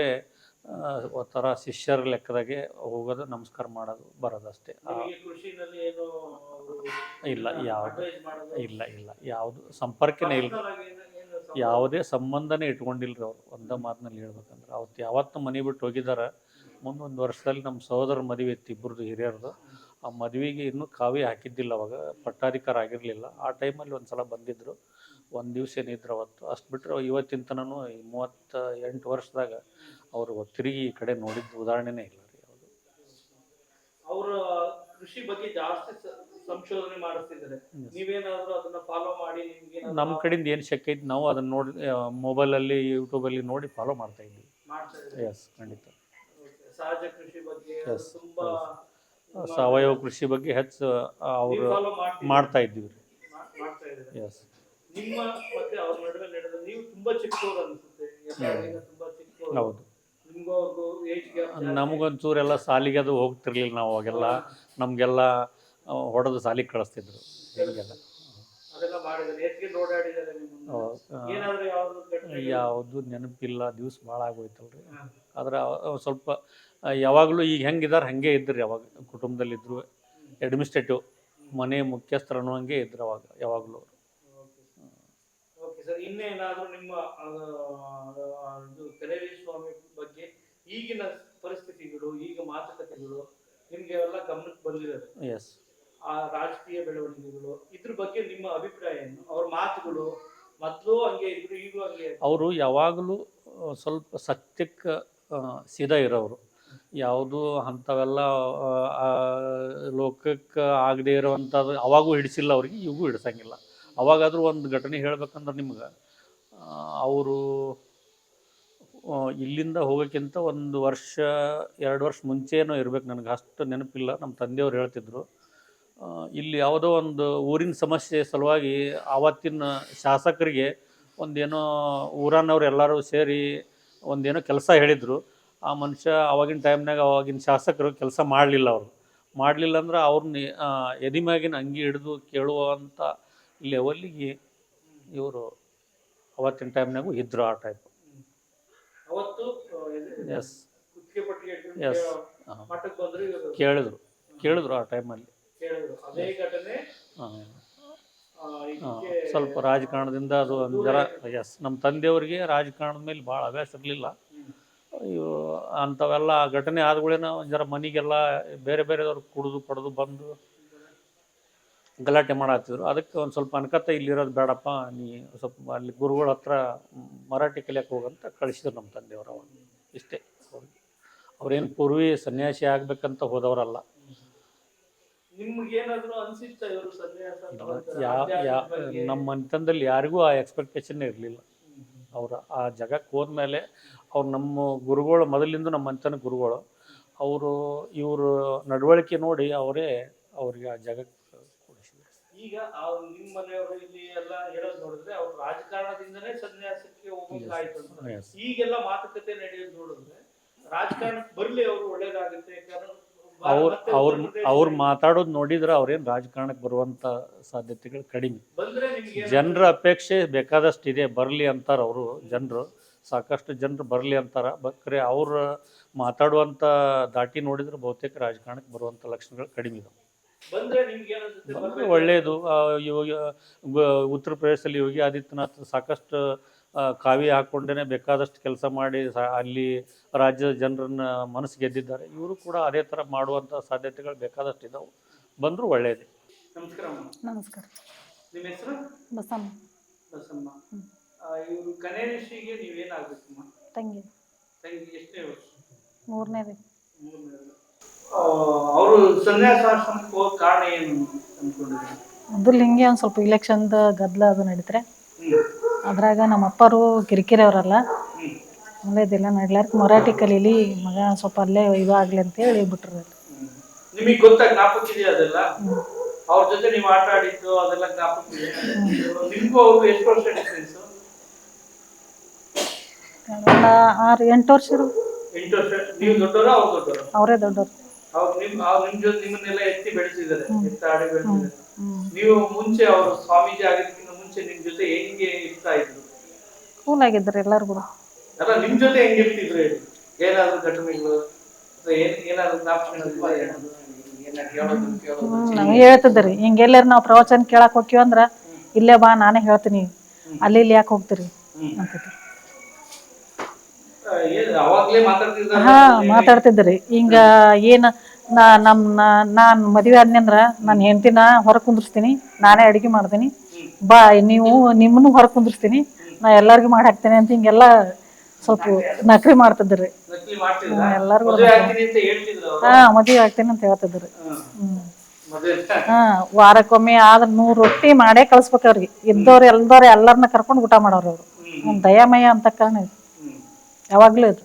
ಒಂಥರ ಶಿಷ್ಯರ ಲೆಕ್ಕದಾಗೆ ಹೋಗೋದು, ನಮಸ್ಕಾರ ಮಾಡೋದು, ಬರೋದು ಅಷ್ಟೇ. ಕೃಷಿನಲ್ಲಿ ಏನು ಇಲ್ಲ, ಯಾವುದು ಇಲ್ಲ ಇಲ್ಲ, ಯಾವುದು ಸಂಪರ್ಕನೇ ಇಲ್ಲ, ಯಾವುದೇ ಸಂಬಂಧನೇ ಇಟ್ಕೊಂಡಿಲ್ಲ ರೀ ಅವ್ರು. ಒಂದೇ ಮಾತಿನಲ್ಲಿ ಹೇಳ್ಬೇಕಂದ್ರೆ ಅವತ್ತು ಯಾವತ್ತು ಮನೆ ಬಿಟ್ಟು ಹೋಗಿದ್ದಾರೆ. ಮುಂದೊಂದು ವರ್ಷದಲ್ಲಿ ನಮ್ಮ ಸಹೋದರ ಮದುವೆ ಇತ್ತು, ಇಬ್ಬರದು ಹಿರಿಯರದು. ಆ ಮದುವೆಗೆ ಇನ್ನೂ ಕಾವಿ ಹಾಕಿದ್ದಿಲ್ಲ, ಅವಾಗ ಪಟ್ಟಾಧಿಕಾರ ಆಗಿರಲಿಲ್ಲ. ಆ ಟೈಮಲ್ಲಿ ಒಂದು ಸಲ ಬಂದಿದ್ದರು, ಒಂದು ದಿವಸ ಏನಿದ್ರು ಅವತ್ತು. ಅಷ್ಟು ಬಿಟ್ಟರೆ ಇವತ್ತಿನ ತನೂ ಈ 38 ವರ್ಷದಾಗ ಅವರು ತಿರುಗಿ ಈ ಕಡೆ ನೋಡಿದ ಉದಾಹರಣೆನೇ ಇಲ್ಲ ರೀ ಯಾವುದು. ಅವರು ಕೃಷಿ ಬಗ್ಗೆ ಜಾಸ್ತಿ ಸಂಶೋಧನೆ ಮಾಡಿಸ್ತಿದ್ದಾರೆ. ನೀವೇನಾದರೂ ಅದನ್ನ ಫಾಲೋ ಮಾಡಿ ನಿಮಗೆ ನಮ್ಮ ಕಡೆಯಿಂದ ಏನು ಶಕ್ತಿ ಐತಿ ನಾವು ಅದನ್ನು ನೋಡಿ ಮೊಬೈಲಲ್ಲಿ ಯೂಟ್ಯೂಬಲ್ಲಿ ನೋಡಿ ಫಾಲೋ ಮಾಡ್ತಾ ಇದ್ದೀವಿ. ಎಸ್, ಖಂಡಿತ. ಸಹಜ ಕೃಷಿ ಬಗ್ಗೆ ತುಂಬಾ ಸಾವಯವ ಕೃಷಿ ಬಗ್ಗೆ ಹೆಚ್ಚು ಅವರು ಮಾಡ್ತಾ ಇದ್ದೀವಿ ರೀ. ಎಸ್. ನಿಮ್ಮ ಮತ್ತೆ ಅವ್ರ ನಡುವೆ ನಡೆದ ನೀವು ತುಂಬಾ ಚಿಕ್ಕವರು ಅನ್ಸುತ್ತೆ. ತುಂಬಾ ಚಿಕ್ಕವರು. ಹೌದು, ನಮಗೊಂಚೂರೆಲ್ಲ ಸಾಲಿಗೆ ಅದು ಹೋಗ್ತಿರ್ಲಿಲ್ಲ ನಾವು ಅವಾಗೆಲ್ಲ. ನಮಗೆಲ್ಲ ಹೊಡೆದು ಸಾಲಿಗೆ ಕಳಿಸ್ತಿದ್ರು ಹೀಗೆಲ್ಲ. ಯಾವುದು ನೆನಪಿಲ್ಲ, ದಿವ್ಸ ಭಾಳ ಆಗೋಯ್ತಲ್ರಿ. ಆದ್ರೆ ಸ್ವಲ್ಪ ಯಾವಾಗಲೂ ಈಗ ಹೆಂಗಿದ್ದಾರೆ ಹಾಗೆ ಇದ್ರಿ ಅವಾಗ. ಕುಟುಂಬದಲ್ಲಿದ್ದರು, ಅಡ್ಮಿನಿಸ್ಟ್ರೇಟಿವ್ ಮನೆ ಮುಖ್ಯಸ್ಥರು ಅನ್ನೋಂಗೆ ಇದ್ರು ಅವಾಗ ಯಾವಾಗಲೂ. ಸರ್, ಇನ್ನೇನಾದರೂ ನಿಮ್ಮ ಕನೇರಿ ಸ್ವಾಮಿ ಬಗ್ಗೆ ಈಗಿನ ಪರಿಸ್ಥಿತಿಗಳು, ಈಗ ಮಾತುಕತೆಗಳು ನಿಮಗೆ ಎಲ್ಲ ಗಮನಕ್ಕೆ ಬಂದಿರೋದು? ಎಸ್. ಆ ರಾಜಕೀಯ ಬೆಳವಣಿಗೆಗಳು, ಇದ್ರ ಬಗ್ಗೆ ನಿಮ್ಮ ಅಭಿಪ್ರಾಯ ಏನು? ಅವ್ರ ಮಾತುಗಳು ಮೊದಲು ಹಂಗೆ ಇದ್ರು, ಈಗೂ ಹಂಗೆ? ಅವರು ಯಾವಾಗಲೂ ಸ್ವಲ್ಪ ಸತ್ಯಕ್ಕೆ ಸೀದಾ ಇರೋರು. ಯಾವುದು ಅಂಥವೆಲ್ಲ ಲೋಕಕ್ಕೆ ಆಗದೆ ಇರೋವಂಥದ್ದು ಅವಾಗೂ ಹಿಡಿಸಿಲ್ಲ ಅವ್ರಿಗೆ, ಈಗೂ ಹಿಡಿಸಂಗಿಲ್ಲ. ಅವಾಗಾದರೂ ಒಂದು ಘಟನೆ ಹೇಳ್ಬೇಕಂದ್ರೆ ನಿಮ್ಗೆ, ಅವರು ಇಲ್ಲಿಂದ ಹೋಗೋಕ್ಕಿಂತ 1 ವರ್ಷ 2 ವರ್ಷ ಮುಂಚೆನೋ ಇರ್ಬೇಕು, ನನಗೆ ಅಷ್ಟು ನೆನಪಿಲ್ಲ. ನಮ್ಮ ತಂದೆಯವ್ರು ಹೇಳ್ತಿದ್ರು, ಇಲ್ಲಿ ಯಾವುದೋ ಒಂದು ಊರಿನ ಸಮಸ್ಯೆ ಸಲುವಾಗಿ ಆವತ್ತಿನ ಶಾಸಕರಿಗೆ ಒಂದೇನೋ ಊರನ್ನವ್ರು ಎಲ್ಲರೂ ಸೇರಿ ಒಂದೇನೋ ಕೆಲಸ ಹೇಳಿದರು. ಆ ಮನುಷ್ಯ ಆವಾಗಿನ ಟೈಮ್ನಾಗ ಆವಾಗಿನ ಶಾಸಕರು ಕೆಲಸ ಮಾಡಲಿಲ್ಲ. ಅವರು ಮಾಡಲಿಲ್ಲ ಅಂದ್ರೆ ಅವ್ರನ್ನ ಎದಿಮ್ಯಾಗಿನ ಅಂಗಿ ಹಿಡಿದು ಕೇಳುವಂಥ ಲೆವೆಲ್ಲಿಗೆ ಇವರು ಅವತ್ತಿನ ಟೈಮ್ನಾಗೂ ಇದ್ದರು. ಆ ಟೈಪ್. ಎಸ್ ಎಸ್, ಕೇಳಿದ್ರು ಆ ಟೈಮಲ್ಲಿ. ಸ್ವಲ್ಪ ರಾಜಕಾರಣದಿಂದ ಅದು ಒಂದು ಜರ. ಎಸ್, ನಮ್ಮ ತಂದೆಯವ್ರಿಗೆ ರಾಜಕಾರಣದ ಮೇಲೆ ಭಾಳ ಹವ್ಯಾಸ ಇರಲಿಲ್ಲ. ಇವು ಅಂಥವೆಲ್ಲ ಘಟನೆ ಆದಗಳೇನ ಒಂದು ಜರ ಮನೆಗೆಲ್ಲ ಬೇರೆ ಬೇರೆದವ್ರು ಕುಡಿದು ಪಡೆದು ಬಂದು ಗಲಾಟೆ ಮಾಡತ್ತಿದ್ರು. ಅದಕ್ಕೆ ಒಂದು ಸ್ವಲ್ಪ ಅನ್ಕತ್ತ ಇಲ್ಲಿರೋದು ಬೇಡಪ್ಪ, ನೀ ಸ್ವಲ್ಪ ಅಲ್ಲಿ ಗುರುಗಳ ಹತ್ರ ಮರಾಠಿ ಕಲಿಯಕ್ಕೆ ಹೋಗಂತ ಕಳಿಸಿದ್ರು ನಮ್ಮ ತಂದೆಯವರು ಅವಾಗ. ಇಷ್ಟೇ. ಅವ್ರೇನು ಪೂರ್ವಿ ಸನ್ಯಾಸಿ ಆಗ್ಬೇಕಂತ ಹೋದವರಲ್ಲ. ನಿಮ್ಗೇನಾದ್ರು ಅನ್ಸಿತ್ತ ಇವರು ಸನ್ಯಾಸ ನಮ್ಮ ಮನೆತನದಲ್ಲಿ ಯಾರಿಗೂ ಆ ಎಕ್ಸ್ಪೆಕ್ಟೇಷನ್ ಇರಲಿಲ್ಲ. ಅವ್ರು ಆ ಜಗಕ್ಕೆ ಹೋದ್ಮೇಲೆ ಅವ್ರು ನಮ್ಮ ಗುರುಗಳು, ಮೊದಲಿಂದ ನಮ್ಮ ಮನೆತನ ಗುರುಗಳು, ಅವರು ಇವರು ನಡವಳಿಕೆ ನೋಡಿ ಅವರೇ ಅವ್ರಿಗೆ ಆ ಜಗಕ್ಕೆ ಕೊಡಿಸಿದ್ರು. ಈಗ ನಿಮ್ಮ ಮನೆಯವರು ಇಲ್ಲಿ ಎಲ್ಲ ಹೇಳೋದು ನೋಡಿದ್ರೆ ಅವ್ರು ರಾಜಕಾರಣದಿಂದನೇ ಸನ್ಯಾಸಕ್ಕೆ ಹೋಗೋದಾಯ್ತು ಅಂತ. ಈಗೆಲ್ಲ ಮಾತುಕತೆ ನಡೆಯೋದು ನೋಡಿದ್ರೆ ರಾಜಕಾರಣಕ್ಕೆ ಬರ್ಲಿ ಅವರು ಒಳ್ಳೇದಾಗುತ್ತೆ. ಅವ್ರು ಮಾತಾಡೋದು ನೋಡಿದ್ರೆ ಅವ್ರೇನು ರಾಜಕಾರಣಕ್ಕೆ ಬರುವಂಥ ಸಾಧ್ಯತೆಗಳು ಕಡಿಮೆ. ಜನರ ಅಪೇಕ್ಷೆ ಬೇಕಾದಷ್ಟು ಇದೆ, ಬರಲಿ ಅಂತಾರೆ ಅವರು. ಜನರು ಸಾಕಷ್ಟು ಜನರು ಬರಲಿ ಅಂತಾರೆ. ಬಕ್ರೆ ಅವ್ರು ಮಾತಾಡುವಂಥ ದಾಟಿ ನೋಡಿದ್ರೆ ಬಹುತೇಕ ರಾಜಕಾರಣಕ್ಕೆ ಬರುವಂಥ ಲಕ್ಷಣಗಳು ಕಡಿಮೆ ಇದಾವೆ. ಬಂದರೆ ಒಳ್ಳೆಯದು. ಉತ್ತರ ಪ್ರದೇಶದಲ್ಲಿ ಯೋಗಿ ಆದಿತ್ಯನಾಥ್ ಸಾಕಷ್ಟು ಕಾವಿ ಹಾಕ್ಕೊಂಡೇ ಬೇಕಾದಷ್ಟು ಕೆಲಸ ಮಾಡಿ ಅಲ್ಲಿ ರಾಜ್ಯದ ಜನರನ್ನ ಮನಸ್ಸು ಗೆದ್ದಿದ್ದಾರೆ. ಇವರು ಕೂಡ ಅದೇ ಥರ ಮಾಡುವಂಥ ಸಾಧ್ಯತೆಗಳು ಬೇಕಾದಷ್ಟು ಇದ್ದಾವೆ. ಬಂದರೂ ಒಳ್ಳೆಯದೇ. ನಮಸ್ಕಾರ. ನಮಸ್ಕಾರ. ನಿಮ್ಮ ಹೆಸರು? ಬಸಮ್ಮ. ಬಸಮ್ಮ. ಇವರು ಕನೇಶ್ವರಿಗೆ ನೀವೇನಾಗಬೇಕಮ್ಮ? ತಂಗಿ. ತಂಗಿ ಎಷ್ಟನೇ ವರ್ಷ? 3ನೇದು. ಅವರು ಸನ್ಯಾಸಾಶ್ರಮಕ್ಕೆ ಹೋಗೋ ಕಾರಣ ಏನು ಅನ್ಕೊಂಡಿದ್ದಾರೆ? ಅದ್ರಲ್ಲಿ ಹಿಂಗೆ ಒಂದು ಸ್ವಲ್ಪ ಇಲೆಕ್ಷನ್ದ ಗದ್ದಲ ಅದು ನಡೀತಾರೆ. ಅದ್ರಾಗ ನಮ್ಮ ಅಪ್ಪರು ಕಿರಿಕಿರಿ ಅವರಲ್ಲ, ಒಳ್ಳೇದಿಲ್ಲ ನಡ್ಲಾರ್ಕ ಮರಾಠಿ ಕಲೀಲಿ ಮಗ ಸ್ವಲ್ಪ ಅಲ್ಲೇ ಇದಾಗಲಿ ಅಂತೇಳಿ ಬಿಟ್ರು. ನಿಮಗೆ ಗೊತ್ತಾ ಜ್ಞಾಪಕ ಇದೆಯಾ ಅದೆಲ್ಲ? ಅವ್ರ ಜೊತೆ ನೀವು ಆಟ ಆಡಿದ್ದು ಅದೆಲ್ಲ ಜ್ಞಾಪಕ ಇದೆ? ನಿಮಗೂ ಅವ್ರು ಎಷ್ಟು ವರ್ಷ ಡಿಫ್ರೆನ್ಸ್? 6-8 ವರ್ಷ. 8 ವರ್ಷ. ನೀವು ದೊಡ್ಡವರ ಅವ್ರು ದೊಡ್ಡವರು? ಅವರೇ ದೊಡ್ಡವರು. ಅವ್ರು ನಿಮ್ ಜೊತೆ ನಿಮ್ಮನ್ನೆಲ್ಲ ಎತ್ತಿ ಬೆಳೆಸಿದ್ದಾರೆ, ಎತ್ತಾಡಿ ಬೆಳೆಸಿದ್ದಾರೆ. ನೀವು ಮುಂಚೆ ಅವರು ಸ್ವಾಮೀಜಿ ಆಗಿದ್ದಕ್ಕಿಂತ ಮುಂಚೆ ನಿಮ್ ಜೊತೆ ಹೆಂಗೆ ಇರ್ತಾ ಇದ್ರು? ಕೂಲ್ ಆಗಿದ್ರು ಎಲ್ಲರೂ ಕೂಡ. ಅಲ್ಲ, ನಿಮ್ ಜೊತೆ ಹೆಂಗೆ ಇರ್ತಿದ್ರು ಹೇಳಿ? ಏನಾದ್ರು ಘಟನೆಗಳು ಏನಾದ್ರು ನಮಗೆ ಹೇಳ್ತಿದ್ರಿ, ಹಿಂಗೆಲ್ಲಾರು ನಾವು ಪ್ರವಚನ ಕೇಳಕ್ ಹೋಗ್ತೀವಿ ಅಂದ್ರ ಇಲ್ಲೇ ಬಾ ನಾನೇ ಹೇಳ್ತೀನಿ, ಅಲ್ಲಿ ಇಲ್ಲಿ ಯಾಕೆ ಹೋಗ್ತೀರಿ ಅಂತಿದ್ರು. ಹಾ ಮಾತಾಡ್ತಿದ್ರಿ. ಹಿಂಗ ಏನ್ ನಾನ್ ಮದ್ವೆ ಆದ್ನಂದ್ರ ನಾನು ಹೆಂಡತಿನ ಹೊರ ಕುಂದಿರ್ಸ್ತೀನಿ, ನಾನೇ ಅಡಿಗೆ ಮಾಡ್ತೀನಿ, ಬಾ ನೀವು ನಿಮ್ಮನ್ನು ಹೊರ ಕುಂದಿರ್ಸ್ತೀನಿ, ನಾ ಎಲ್ಲಾರ್ಗು ಮಾಡಿ ಹಾಕ್ತೇನೆ ಅಂತ ಹಿಂಗೆಲ್ಲ ಸ್ವಲ್ಪ ನಕಲಿ ಮಾಡ್ತಿದ್ರಿ. ಎಲ್ಲಾರ್ಗು ಮದ್ವೆ ಆಗ್ತೀನಿ ಅಂತ ಹೇಳ್ತಿದ್ರಿ. ವಾರಕ್ಕೊಮ್ಮೆ ಆದ್ರ 100 ರೊಟ್ಟಿ ಮಾಡೇ ಕಳ್ಸ್ಬೇಕ ಅವ್ರಿಗೆ. ಇದ್ದವ್ರು ಎಲ್ಲರನ್ನ ಕರ್ಕೊಂಡು ಊಟ ಮಾಡೋರು ಅವ್ರು. ದಯಾಮಯ ಅಂತ ಕಾರಣ ಯಾವಾಗ್ಲೂ ಇದು.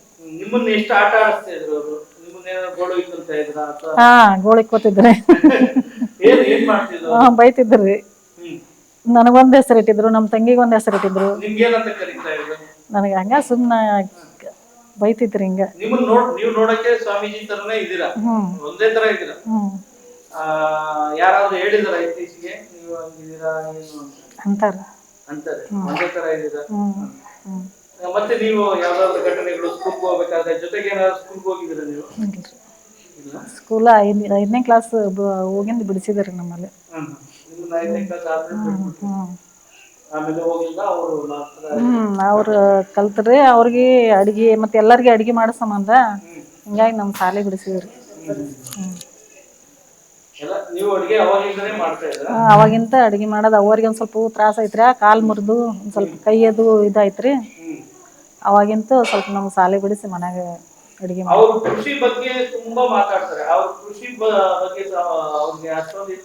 ಗೋಳಿ ಕೋತಿದ್ರಿ, ಬೈತಿದ್ರಿ. ನನಗೊಂದ್ ಹೆಸರು ಇಟ್ಟಿದ್ರು, ನಮ್ ತಂಗಿಗೆ ಒಂದ್ ಹೆಸರು ಇಟ್ಟಿದ್ರು. ನನಗೆ ಹಂಗ ಸುಮ್ನ ಬೈತಿದ್ರಿ ಹಿಂಗ. ಅಂತಾರ. ಮತ್ತೆ ನೀವು ಯಾವ್ದಾದ್ರು ಘಟನೆಗಳು ಸ್ಕೂಲ್ಗೆ ಹೋಗ್ಬೇಕಾದ್ರೆ ಜೊತೆಗೆ ಏನಾದ್ರು ಸ್ಕೂಲ್ಗೆ ಹೋಗಿದ್ದೀರಾ ನೀವು? ಸ್ಕೂಲ 5ನೇ ಕ್ಲಾಸ್ ಹೋಗಿಂದ ಬಿಡಿಸಿದಾರೆ ನಮ್ಮಲ್ಲಿ. ಅವ್ರು ಕಲ್ತ್ರಿ. ಅವ್ರಿಗೆ ಅಡಿಗೆ ಮತ್ತೆ ಎಲ್ಲಾರ್ಗಿ ಅಡಿಗೆ ಮಾಡೋ ಸಂಬಂಧ ಹಿಂಗಾಗಿ ನಮ್ ಶಾಲೆ ಬಿಡಿಸಿದ್ರಿ. ಅವಾಗಿಂತ ಅಡಿಗೆ ಮಾಡೋದು. ಅವ್ರಿಗೆ ಒಂದ್ ಸ್ವಲ್ಪ ತ್ರಾಸ ಐತ್ರಿ, ಕಾಲ್ ಮುರಿದು ಒಂದ್ ಸ್ವಲ್ಪ ಕೈಯದು ಇದಾಯ್ತ್ರಿ. ಅವಾಗಿಂತ ಸ್ವಲ್ಪ ನಮ್ ಶಾಲೆ ಬಿಡಿಸಿ ಮನ್ಯಾಗ ಅಡಿಗೆ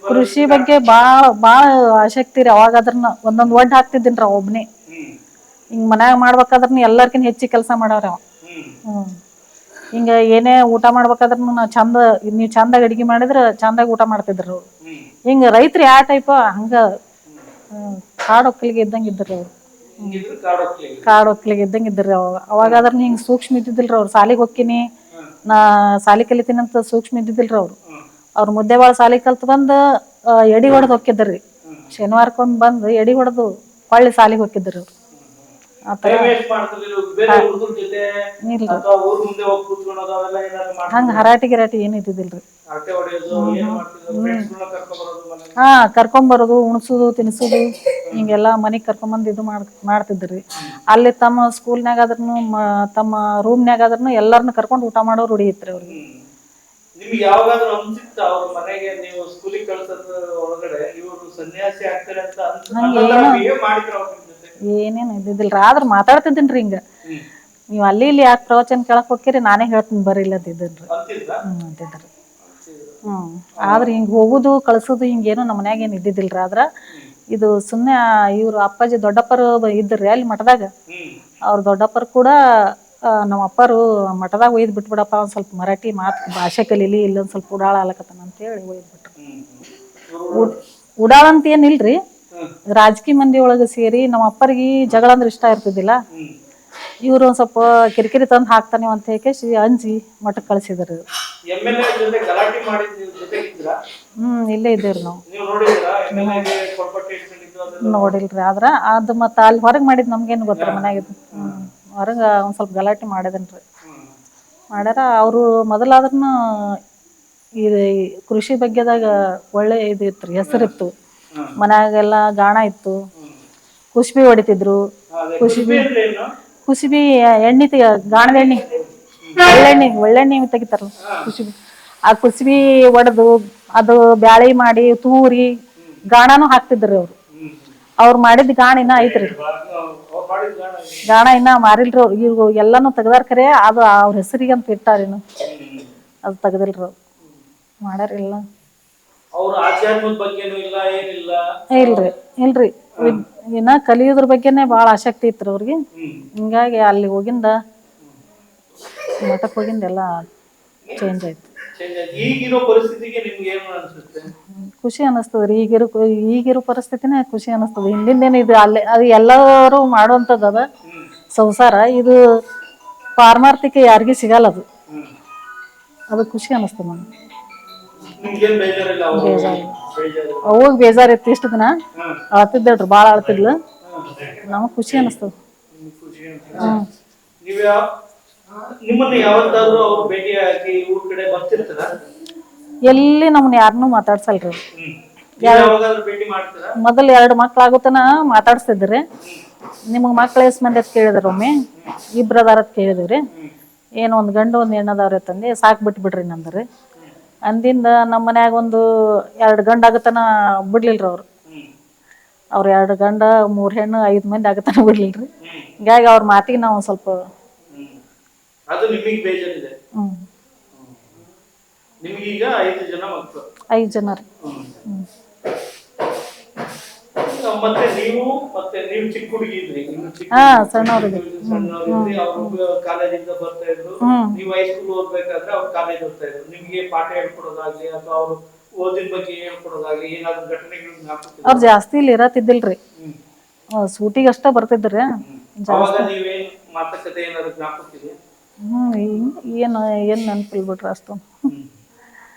ಕೃಷಿ ಬಗ್ಗೆ ಬಾಳ ಆಸಕ್ತಿ ರೀ. ಅವಾಗ ಅದ್ರನ್ನ ಒಂದೊಂದ್ ಒಡ್ಡು ಹಾಕ್ತಿದ್ದೀನ್ರಿ ಒಬ್ನೇ. ಹಿಂಗ್ ಮನ್ಯಾಗ ಮಾಡ್ಬೇಕಾದ್ರನು ಎಲ್ಲರ್ಕಿನ್ ಹೆಚ್ಚಿಗೆ ಕೆಲಸ ಮಾಡವ್ರ ಅವ. ಹಿಂಗ ಏನೇ ಊಟ ಮಾಡ್ಬೇಕಾದ್ರೂ ನೀವ್ ಚಂದಾಗ ಅಡಿಗೆ ಮಾಡಿದ್ರ ಚಂದಾಗ ಊಟ ಮಾಡ್ತಿದ್ರು ಅವ್ರು. ಹಿಂಗ ರೈತರು ಯಾವ ಟೈಪ್ ಹಂಗ ಕಾಡು ಒಕ್ಕಲಿಗೆ ಇದ್ದಂಗ ಇದ್ರಿ ಅವ್ರು. ಕಾಡು ಒಕ್ಕಲಿಗೆ ಇದ್ದಂಗ ಇದ್ರಿ ಅವಾಗ ಅದ್ರನ್ನ ಹಿಂಗ್ ಸೂಕ್ಷ್ಮ ಇದ್ದಿದ್ದಿಲ್ರಿ ಅವ್ರು. ಸಾಲಿಗೆ ಹೋಗ್ತೀನಿ, ನಾ ಸಾಲಿ ಕಲಿತೀನಿ ಅಂತ ಸೂಕ್ಷ್ಮ ಇದ್ದಿದ್ದಿಲ್ರಿ ಅವ್ರು ಮುದ್ದೆ ಬಾಳ ಸಾಲಿ ಕಲ್ತ್ ಬಂದ್ ಎಡಿ ಹೊಡೆದ್ ಹೋಗಿದ್ರಿ. ಶನಿವಾರಕ್ಕೊಮ್ಮೆ ಬಂದು ಎಡಿ ಹೊಡೆದು ಹೊಳ್ಳಿ ಸಾಲಿಗೆ ಹೋಗಿದ್ರಿ ಅವ್ರು. ಹಂಗ ಹರಾಟಿ ಗಿರಾಟಿ ಏನು ಇದ್ದಿದ್ದಿಲ್ರಿ. ಕರ್ಕೊಂಬರೋದು, ಉಣ್ಸುದು, ತಿನ್ಸುದು ಹಿಂಗೆಲ್ಲಾ ಮನಿಗ್ ಕರ್ಕೊಂಬಂದ್ ಇದು ಮಾಡ್ತಿದ್ರಿ. ಅಲ್ಲಿ ತಮ್ಮ ಸ್ಕೂಲ್ನಾಗ ಆದ್ರೂ ತಮ್ಮ ರೂಮ್ನಾಗ ಆದ್ರೂ ಎಲ್ಲಾರನ್ನ ಕರ್ಕೊಂಡ್ ಊಟ ಮಾಡೋ ರೂಢಿ ಇತ್ರಿ ಅವ್ರಿಗೆ. ನಿಮ್ಗೆ ಯಾವಾಗಾದ್ರೂ ಅನ್ಸಿತ್ತ ಅವ್ರ ಮನೆಗೆ ನೀವು ಸ್ಕೂಲಿಗೆ ಕಳ್ಸೋದ್ರ ಒಳಗಡೆ ಇವರು ಸನ್ಯಾಸಿ ಆಗ್ತಾರೆ ಅಂತ ಏನೇನು ಇದ್ದಿದ್ದಿಲ್ರಿ. ಆದ್ರ ಮಾತಾಡ್ತಿದ್ದೀನ್ರಿ ಹಿಂಗ ನೀವು ಅಲ್ಲಿ ಇಲ್ಲಿ ಯಾಕೆ ಪ್ರವಚನ ಕೇಳಕ್ ಹೋಗ್ತೀರಿ, ನಾನೇ ಹೇಳ್ತೀನಿ ಬರ್ರಿ ಇಲ್ಲದಿದ್ದನ್ರಿ ಅಂತಿದ್ರ ಅಂತಿದ್ರಿ. ಆದ್ರೆ ಹಿಂಗೆ ಹೋಗುದು ಕಳ್ಸೋದು ಹಿಂಗೇನು ನಮ್ಮ ಮನ್ಯಾಗ ಏನು ಇದ್ದಿದ್ದಿಲ್ರಿ. ಆದ್ರ ಇದು ಸುಮ್ಮನೆ ಇವ್ರು ಅಪ್ಪಾಜಿ ದೊಡ್ಡಪ್ಪರು ಇದ್ರಿ ಅಲ್ಲಿ ಮಠದಾಗ. ಅವ್ರ ದೊಡ್ಡಪ್ಪರು ಕೂಡ ನಮ್ಮ ಅಪ್ಪರು ಮಠದಾಗ ಒಯ್ದು ಬಿಟ್ಬಿಡಪ್ಪ, ಒಂದು ಸ್ವಲ್ಪ ಮರಾಠಿ ಮಾತು ಭಾಷೆ ಕಲೀಲಿ, ಇಲ್ಲೊಂದು ಸ್ವಲ್ಪ ಉಡಾಳ ಆಲಕತ್ತಾನ ಅಂತೇಳಿ ಒಯ್ದು ಬಿಟ್ರು. ಉಡಾಳ ಅಂತ ಏನಿಲ್ರಿ, ರಾಜಕೀಯ ಮಂದಿ ಒಳಗೆ ಸೇರಿ ನಮ್ಮ ಅಪ್ಪರಿಗೆ ಜಗಳ ಅಂದ್ರೆ ಇಷ್ಟ ಇರ್ತಿದ್ದಿಲ್ಲ. ಇವ್ರು ಒಂದು ಸ್ವಲ್ಪ ಕಿರಿಕಿರಿ ತಂದು ಹಾಕ್ತಾನೆ ಅಂತ ಹೇಳಿ ಅಂಜಿ ಮಠಕ್ಕೆ ಕಳಿಸಿದ್ರು. MLA ಜೊತೆ ಗಲಾಟೆ ಮಾಡಿದ್ ನೀವು ಜೊತೆಗಿದ್ರಾ? ಇಲ್ಲೇ ಇದ್ದೇವ್ರಿ ನಾವು. ನೀವು ನೋಡಿದ್ರಾ MLA ಗೆ ಕೊಲ್ಪಟ್ಟೆ ಇಟ್ಕೊಂಡಿದ್ದು ಅದೆಲ್ಲ? ನೋಡಿಲ್ರಿ. ಆದ್ರ ಅದು ಮತ್ತೆ ಅಲ್ಲಿ ಹೊರಗೆ ಮಾಡಿದ್ ನಮ್ಗೇನು ಗೊತ್ತರ, ಮನ್ಯಾಗಿದ್ದು ಹೊರಗೆ ಒಂದು ಸ್ವಲ್ಪ ಗಲಾಟೆ ಮಾಡಿದನ್ರಿ. ಮಾಡ್ಯಾರ ಅವರು. ಮೊದಲಾದ್ರೂ ಇದು ಕೃಷಿ ಬಗ್ಗೆದಾಗ ಒಳ್ಳೆ ಇದು ಇತ್ತು, ಹೆಸರಿತ್ತು. ಮನ್ಯಾಗೆಲ್ಲ ಗಾಣ ಇತ್ತು, ಕುಸ್ಬಿ ಹೊಡಿತಿದ್ರು. ಕುಸ್ಬಿ ಎಣ್ಣೆ ಗಾಣದ ಎಣ್ಣೆ, ಒಳ್ಳೆಣ್ಣೆ ತೆಗಿತಾರ ಕುಸ್ಬಿ. ಆ ಕುಸ್ಬಿ ಒಡೆದು ಅದು ಬ್ಯಾಳಿ ಮಾಡಿ ತೂರಿ ಗಾಣನೂ ಹಾಕ್ತಿದ್ರಿ ಅವ್ರು. ಅವ್ರು ಮಾಡಿದ ಗಾಣ ಇನ್ನ ಐತ್ರಿ, ಗಾಣ ಇನ್ನ ಮಾರಿಲ್ರಿ ಅವ್ರು. ಇವ್ರು ಎಲ್ಲಾನು ತೆಗ್ದಾರ ಖರೆ, ಅದು ಅವ್ರ ಹೆಸರಿಗೆ ಅಂತ ಇಟ್ಟಾರೇನು, ಅದು ತೆಗ್ದಿಲ್ರಿ ಅವ್ರು. ಮಾಡ್ಯಾರಿಲ್ಲ. ಇಲ್ರಿ ಇಲ್ರಿ, ಇನ್ನ ಕಲಿಯೋದ್ರ ಬಗ್ಗೆನೆ ಭಾಳ ಆಸಕ್ತಿ ಇತ್ತು ಅವ್ರಿಗೆ. ಹಿಂಗಾಗಿ ಅಲ್ಲಿ ಹೋಗಿಂದ ಮಠಕ್ಕೆ ಹೋಗಿಂದ ಎಲ್ಲ ಚೇಂಜ್ ಆಯ್ತು. ಈಗಿರೋ ಪರಿಸ್ಥಿತಿಗೆ ನಿಮ್ಗೆ ಏನು ಅನ್ಸುತ್ತೆ? ಖುಷಿ ಅನಿಸ್ತದ್ರಿ. ಈಗಿರೋ ಪರಿಸ್ಥಿತಿನೇ ಖುಷಿ ಅನಿಸ್ತದ. ಹಿಂದಿಂದೇನು ಇದು ಅಲ್ಲೇ ಅದು ಎಲ್ಲರೂ ಮಾಡುವಂಥದ್ದು ಅದ ಸಂಸಾರ. ಇದು ಪಾರಮಾರ್ಥಿಕ ಯಾರಿಗೂ ಸಿಗಲ್ಲ ಅದು. ಅದು ಖುಷಿ ಅನಿಸ್ತದ ನನಗೆ. ಅವಾಗ ಬೇಜಾರಿತ್ತು. ಇಷ್ಟು ದಿನ ಅಳ್ತಿದ್ದೇಳ್ರಿ, ಭಾಳ ಅಳ್ತಿದ್ಲು. ನಮಗೆ ಖುಷಿ ಅನಿಸ್ತದ. ಎಲ್ಲಿ ನಮ್ಮನ್ನ ಯಾರನ್ನೂ ಮಾತಾಡ್ಸಲ್ರಿ. ಮೊದಲು 2 ಮಕ್ಳಾಗುತ್ತನ ಮಾತಾಡ್ಸ್ತಿದ್ರಿ. ನಿಮಗೆ ಮಕ್ಳು ಎಷ್ಟು ಮಂದಿ ಅಂತ ಕೇಳಿದ್ರು. ಒಮ್ಮೆ 2 ಅದಾರ ಅಂತ ಕೇಳಿದ್ರಿ. ಏನು ಒಂದು ಗಂಡು ಒಂದು ಹೆಣ್ಣದವ್ರೆ ತಂದು ಸಾಕು ಬಿಟ್ಬಿಡ್ರಿ ನಂದ್ರಿ. ಅಂದಿಂದ ನಮ್ಮ ಮನ್ಯಾಗ ಒಂದು 2 ಗಂಡು ಆಗತನ ಬಿಡ್ಲಿಲ್ರಿ ಅವ್ರು. 2 ಗಂಡ 3 ಹೆಣ್ಣು 5 ಮಂದಿ ಆಗತನ ಬಿಡ್ಲಿಲ್ರಿ. ಹಿಂಗಾಗಿ ಅವ್ರ ಮಾತಿಗೆ ನಾವು ಸ್ವಲ್ಪ ಅದು ನಿಮಗೆ ಬೇಜಾರಿದೆ. ನಿಮಗೀಗ 5 ಜನ ಮಕ್ಕಳು? 5 ಜನ ರೀ. ಮತ್ತೆ ನೀವು ಚಿಕ್ಕ ಹುಡುಗಿ ಇದ್ರಿ, ಸಣ್ಣವ್ರಿಗೆ ಕಾಲೇಜಿಂದ ಬರ್ತಾ ಇದ್ರು. ನೀವು ಹೈಸ್ಕೂಲ್ ಓದ್ಬೇಕಾದ್ರೆ ಅವ್ರು ಕಾಲೇಜ್ ಓದ್ತಾ ಇದ್ರು. ನಿಮ್ಗೆ ಪಾಠ ಹೇಳ್ಕೊಡೋದಾಗ್ಲಿ ಅಥವಾ ಅವ್ರು ಓದಿನ ಬಗ್ಗೆ ಹೇಳ್ಕೊಡೋದಾಗ್ಲಿ ಏನಾದ್ರು ಘಟನೆಗಳು? ಅವ್ರು ಜಾಸ್ತಿ ಇಲ್ಲಿ ಇರತ್ತಿದ್ದಿಲ್ರಿ, ಸೂಟಿಗೆ ಅಷ್ಟ ಬರ್ತಿದ್ರಿ. ನೀವೇನ್ ಮಾತುಕತೆ ಏನಾದ್ರು ಜ್ಞಾಪಕ? ಏನ್ ನೆನಪಿಲ್ ಬಿಟ್ರಿ ಅಷ್ಟು.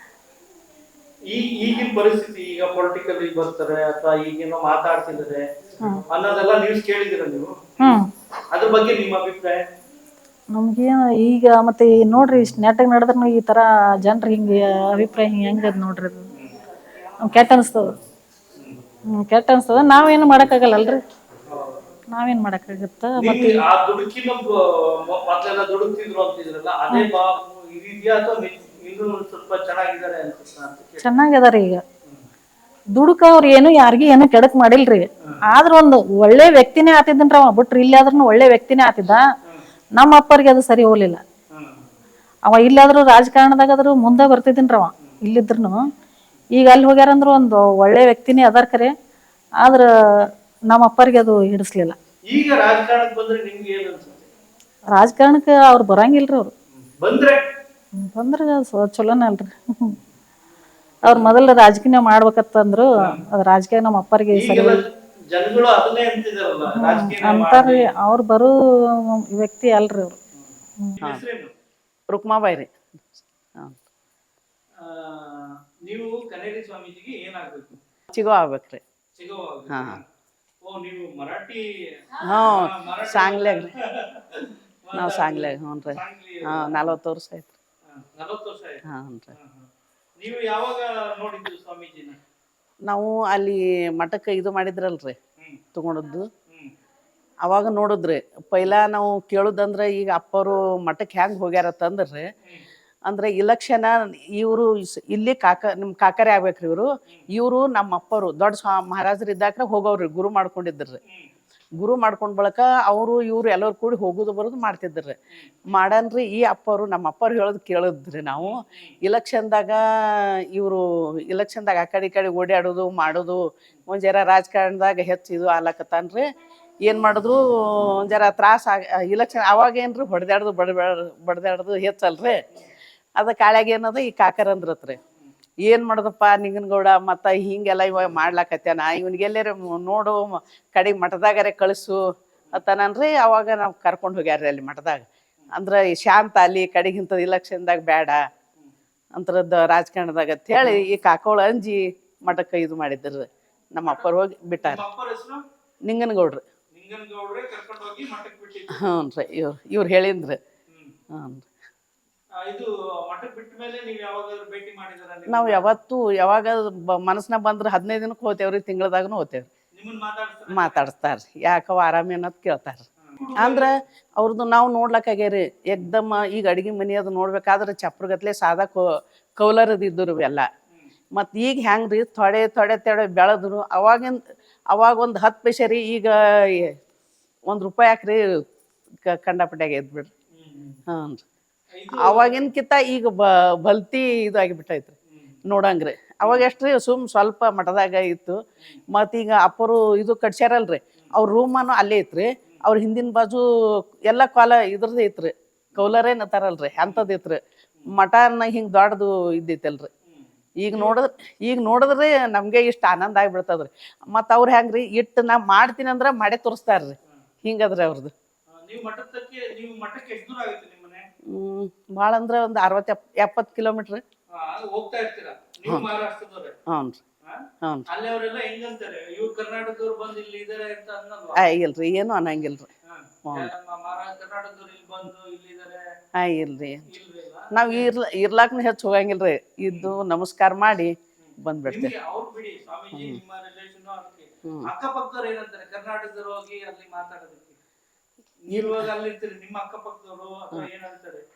ಈಗಿನ ಪರಿಸ್ಥಿತಿ, ಈಗ ಪೊಲಿಟಿಕಲ್ ಬರ್ತಾರೆ ಅಥವಾ ಈಗೇನೋ ಮಾತಾಡ್ತಿದ್ದಾರೆ ಅನ್ನೋದೆಲ್ಲ ನ್ಯೂಸ್ ಕೇಳಿದಿರ ನೀವು? ಅದ್ರ ಬಗ್ಗೆ ನಿಮ್ಮ ಅಭಿಪ್ರಾಯ? ನಮ್ಗೆ ಈಗ ಮತ್ತೆ ನೋಡ್ರಿ, ಇಷ್ಟು ನೆಟ್ಟಾಗ ನಡೆದ್ರು ಈ ತರ ಜನರು ಹಿಂಗೆ ಅಭಿಪ್ರಾಯ ಹೆಂಗದ್ ನೋಡ್ರಿ. ಅದು ಕೆಟ್ಟ ಅನಿಸ್ತದ. ಕೆಟ್ಟ ಅನಿಸ್ತದ. ನಾವೇನು ಮಾಡೋಕ್ಕಾಗಲ್ಲಲ್ರಿ. ನಾವೇನ್ ಮಾಡಕ್ಕಾಗತ್ತ. ಮತ್ತೆ ಚೆನ್ನಾಗಿದಾರೆ ಈಗ. ದುಡುಕ ಅವ್ರು ಏನು ಯಾರಿಗೂ ಏನು ಕೆಡಕ್ ಮಾಡಿಲ್ರಿ. ಆದ್ರ ಒಂದು ಒಳ್ಳೆ ವ್ಯಕ್ತಿನೇ ಆತಿದ್ದನ್ರಿ ಅವ. ಬಿಟ್ರಿ ಇಲ್ಲಿ ಆದ್ರೂ ಒಳ್ಳೆ ವ್ಯಕ್ತಿನೇ ಆತಿದ್ದ. ನಮ್ಮ ಅಪ್ಪರಿಗೆ ಅದು ಸರಿ ಹೋಗ್ಲಿಲ್ಲ. ಅವ ಇಲ್ಲಾದ್ರೂ ರಾಜಕಾರಣದಾಗಾದ್ರೂ ಮುಂದೆ ಬರ್ತಿದ್ದೀನ್ರಿ ಅವ ಇಲ್ಲಿದ್ರು. ಈಗ ಅಲ್ಲಿ ಹೋಗ್ಯಾರಂದ್ರು ಒಂದು ಒಳ್ಳೆ ವ್ಯಕ್ತಿನೇ ಅದಾರ ಖರೆ, ಆದ್ರ ನಮ್ಮ ಅಪ್ಪರಿಗೆ ಅದು ಹಿಡಿಸ್ಲಿಲ್ಲ. ಈಗ ರಾಜಕಾರಣಕ್ಕೆ ಬಂದ್ರೆ ನಿಮ್ಗೆ ಏನು ಅನ್ಸುತ್ತೆ? ರಾಜಕಾರಣಕ್ಕೆ ಅವ್ರು ಬರಂಗಿಲ್ರಿ. ಅವ್ರು ಬಂದ್ರೆ ಚಲೋನೇ ಅಲ್ರಿ. ಅವ್ರ ಮೊದಲ ರಾಜಕೀಯ ಮಾಡ್ಬೇಕಂತಂದ್ರು, ಅದ್ ರಾಜಕೀಯ ನಮ್ಮ ಅಪ್ಪರಿಗೆ ಸರಿ ಅಂತಾರ್ರಿ. ಅವ್ರು ಬರೋ ವ್ಯಕ್ತಿ ಅಲ್ರಿ ಅವ್ರು. ರುಕ್ಮಾಬಾಯಿ ರೀ. ನೀವು ಕನೇರಿ ಸ್ವಾಮೀಜಿಗೆ ಏನಾಗ್ಬೇಕು? ಚಿಗೋ ಆಗ್ಬೇಕ್ರಿ. ಸಾಂಗ್ಲ್ಯಾಗ ರೀ. ನಾವು ಸಾಂಗ್ಲ್ಯಾಗ. ಹ್ಞೂ ರೀ. 40 ವರ್ಷ ಆಯ್ತು. 40 ವರ್ಷ ಆಯ್ತು. ಹ್ಞೂ ರೀ. ನೀವು ಯಾವಾಗ ನೋಡಿದ್ರಿ ಸ್ವಾಮೀಜಿನ? ನಾವು ಅಲ್ಲಿ ಮಠಕ್ಕೆ ಇದು ಮಾಡಿದ್ರಲ್ರಿ, ತಗೊಂಡದ್ದು. ಅವಾಗ ನೋಡಿದ್ರಿ. ಪೈಲಾ ನಾವು ಕೇಳುದಂದ್ರೆ, ಈಗ ಅಪ್ಪರು ಮಠಕ್ಕೆ ಹೆಂಗೆ ಹೋಗ್ಯಾರತ್ತಂದ್ರಿ, ಅಂದ್ರೆ ಇಲೆಕ್ಷನ್ ಇವರು ಇಲ್ಲಿ ನಿಮ್ಮ ಕಾಕರೇ ಆಗ್ಬೇಕ್ರಿ ಇವರು. ಇವರು ನಮ್ಮ ಅಪ್ಪರು ದೊಡ್ಡ ಮಹಾರಾಜರು ಇದ್ದಾಕ್ರೆ ಹೋಗೋವ್ರಿ, ಗುರು ಮಾಡ್ಕೊಂಡಿದ್ರಿ. ಗುರು ಮಾಡ್ಕೊಂಡ್ ಬಳಕ ಅವರು ಇವ್ರು ಎಲ್ಲರೂ ಕೂಡಿ ಹೋಗೋದು ಬರೋದು ಮಾಡ್ತಿದ್ರಿ. ಮಾಡನ್ರಿ ಈ ಅಪ್ಪರು ನಮ್ಮ ಅಪ್ಪರು ಹೇಳೋದು ಕೇಳಿದ್ರಿ ನಾವು. ಇಲೆಕ್ಷನ್ದಾಗ ಇವರು ಇಲೆಕ್ಷನ್ದಾಗ ಆ ಕಡೆ ಈ ಕಡೆ ಓಡಾಡೋದು ಮಾಡೋದು ಒಂದು ಜರ ರಾಜಕಾರಣದಾಗ ಹೆಚ್ಚು ಇದು ಆಲಕತ್ತಾನ್ರಿ. ಏನು ಮಾಡಿದ್ರು ಜರ ತ್ರಾಸ ಇಲೆಕ್ಷನ್ ಅವಾಗ ಏನ್ರಿ ಹೊಡೆದಾಡ್ದು ಬಡ್ದಾಡ್ದು ಹೆಚ್ಚಲ್ರಿ. ಅದಕ್ಕೆ ಕಾಳ್ಯಾಗ ಏನದ ಈ ಕಾಕರ್ ಅಂದ್ರತ್ರಿ, ಏನು ಮಾಡೋದಪ್ಪ ನಿಂಗನಗೌಡ ಮತ್ತು ಹಿಂಗೆಲ್ಲ ಇವಾಗ ಮಾಡ್ಲಾಕತ್ಯಾನ, ಇವನಿಗೆಲ್ಲರ ನೋಡು ಕಡೆಗೆ ಮಠದಾಗರೆ ಕಳಿಸು ಅತ್ತಾನನ್ರಿ. ಅವಾಗ ನಾವು ಕರ್ಕೊಂಡು ಹೋಗ್ಯಾರ್ರಿ ಅಲ್ಲಿ ಮಠದಾಗ. ಅಂದ್ರೆ ಶಾಂತ ಅಲ್ಲಿ ಕಡೆಗಿಂತ ಇಲೆಕ್ಷನ್ದಾಗ ಬೇಡ ಅಂಥದ್ದು ರಾಜಕಾರಣದಾಗ ಅಂತೇಳಿ ಈ ಕಾಕೋಳು ಅಂಜಿ ಮಠಕ್ಕೆ ಇದು ಮಾಡಿದ್ರಿ. ನಮ್ಮ ಅಪ್ಪರು ಹೋಗಿ ಬಿಟ್ಟಾರ. ನಿಂಗನಗೌಡ್ರಿ. ಹ್ಞೂ ರೀ ಇವ್ರು ಹೇಳಿನ್ರಿ. ಹ್ಞೂ ನಾವು ಯಾವತ್ತು ಯಾವಾಗ ಮನಸ್ನಾಗ ಬಂದ್ರೆ 15 ದಿನಕ್ಕೆ ಹೋಗ್ತೇವ್ರಿ, ತಿಂಗಳದಾಗೂ ಹೋಗ್ತೇವ್ರಿ. ಮಾತಾಡಿಸ್ತಾರ್ರಿ, ಯಾಕವ ಆರಾಮಿ ಅನ್ನೋದು ಕೇಳ್ತಾರ. ಅಂದ್ರೆ ಅವ್ರದ್ದು ನಾವು ನೋಡ್ಲಕ್ಕಾಗ್ಯಾರಿ ಏಕ್ದಮ್. ಈಗ ಅಡಿಗೆ ಮನೆ ಅದು ನೋಡ್ಬೇಕಾದ್ರೆ ಚಪ್ರಗತ್ಲೆ ಸಾದಾ ಕೌಲರದ್ದು ಇದ್ದರು ಎಲ್ಲ. ಮತ್ತು ಈಗ ಹೆಂಗ್ರಿ ಥೊಡೆ ಥೊಡೆ ಥೊಡೆ ಬೆಳೆದ್ರು. ಅವಾಗ ಒಂದು 10 ಪೈಸೆ ರೀ, ಈಗ ₹1 ಹಾಕ್ರಿ ಕಂಡಾಪಟ್ಟಾಗ ಎದ್ದು ಬಿಡ್ರಿ. ಹ್ಞೂ ರೀ. ಅವಾಗಿನ್ಕಿಂತ ಈಗ ಬಲ್ತಿ ಇದಾಗಿಬಿಟ್ಟೈತ್ರಿ ನೋಡಂಗ್ರಿ. ಅವಾಗ ಎಷ್ಟ್ರಿ ಸ್ವಲ್ಪ ಮಠದಾಗ ಇತ್ತು. ಮತ್ತೀಗ ಅಪ್ಪರು ಇದು ಕಟ್ಸ್ಯಾರಲ್ರಿ, ಅವ್ರ ರೂಮನು ಅಲ್ಲೇ ಐತ್ರಿ. ಅವ್ರ ಹಿಂದಿನ ಬಾಜು ಎಲ್ಲ ಇದ್ರದ್ದು ಐತ್ರಿ, ಕೌಲರೇನು ತರಲ್ರಿ ಅಂಥದ್ದು ಐತ್ರಿ. ಮಠನ ಹಿಂಗೆ ದೊಡ್ಡದು ಇದ್ದೈತಲ್ರಿ. ಈಗ ನೋಡಿದ್ರೆ ನಮಗೆ ಇಷ್ಟು ಆನಂದ ಆಗಿಬಿಡ್ತದ್ರಿ. ಮತ್ತು ಅವ್ರು ಹೆಂಗ್ರಿ ಇಟ್ಟು ನಾ ಮಾಡ್ತೀನಿ ಅಂದ್ರೆ ಮಾಡೇ ತೋರಿಸ್ತಾರ್ರಿ. ಹಿಂಗದ್ರಿ ಅವ್ರದ್ದು. ಭಾಳ ಅಂದ್ರೆ ಒಂದು 60-70 ಕಿಲೋಮೀಟ್ರ್. ಹ್ಞೂ ರೀ. ಇಲ್ರಿ, ಏನು ಅನ್ನಂಗಿಲ್ರಿ. ಇಲ್ರಿ, ನಾವು ಇರ್ಲಾಕ್ನು ಹೆಚ್ಚು ಹೋಗಂಗಿಲ್ರಿ. ಇದ್ದು ನಮಸ್ಕಾರ ಮಾಡಿ ಬಂದ್ಬಿಡ್ತೇವೆ.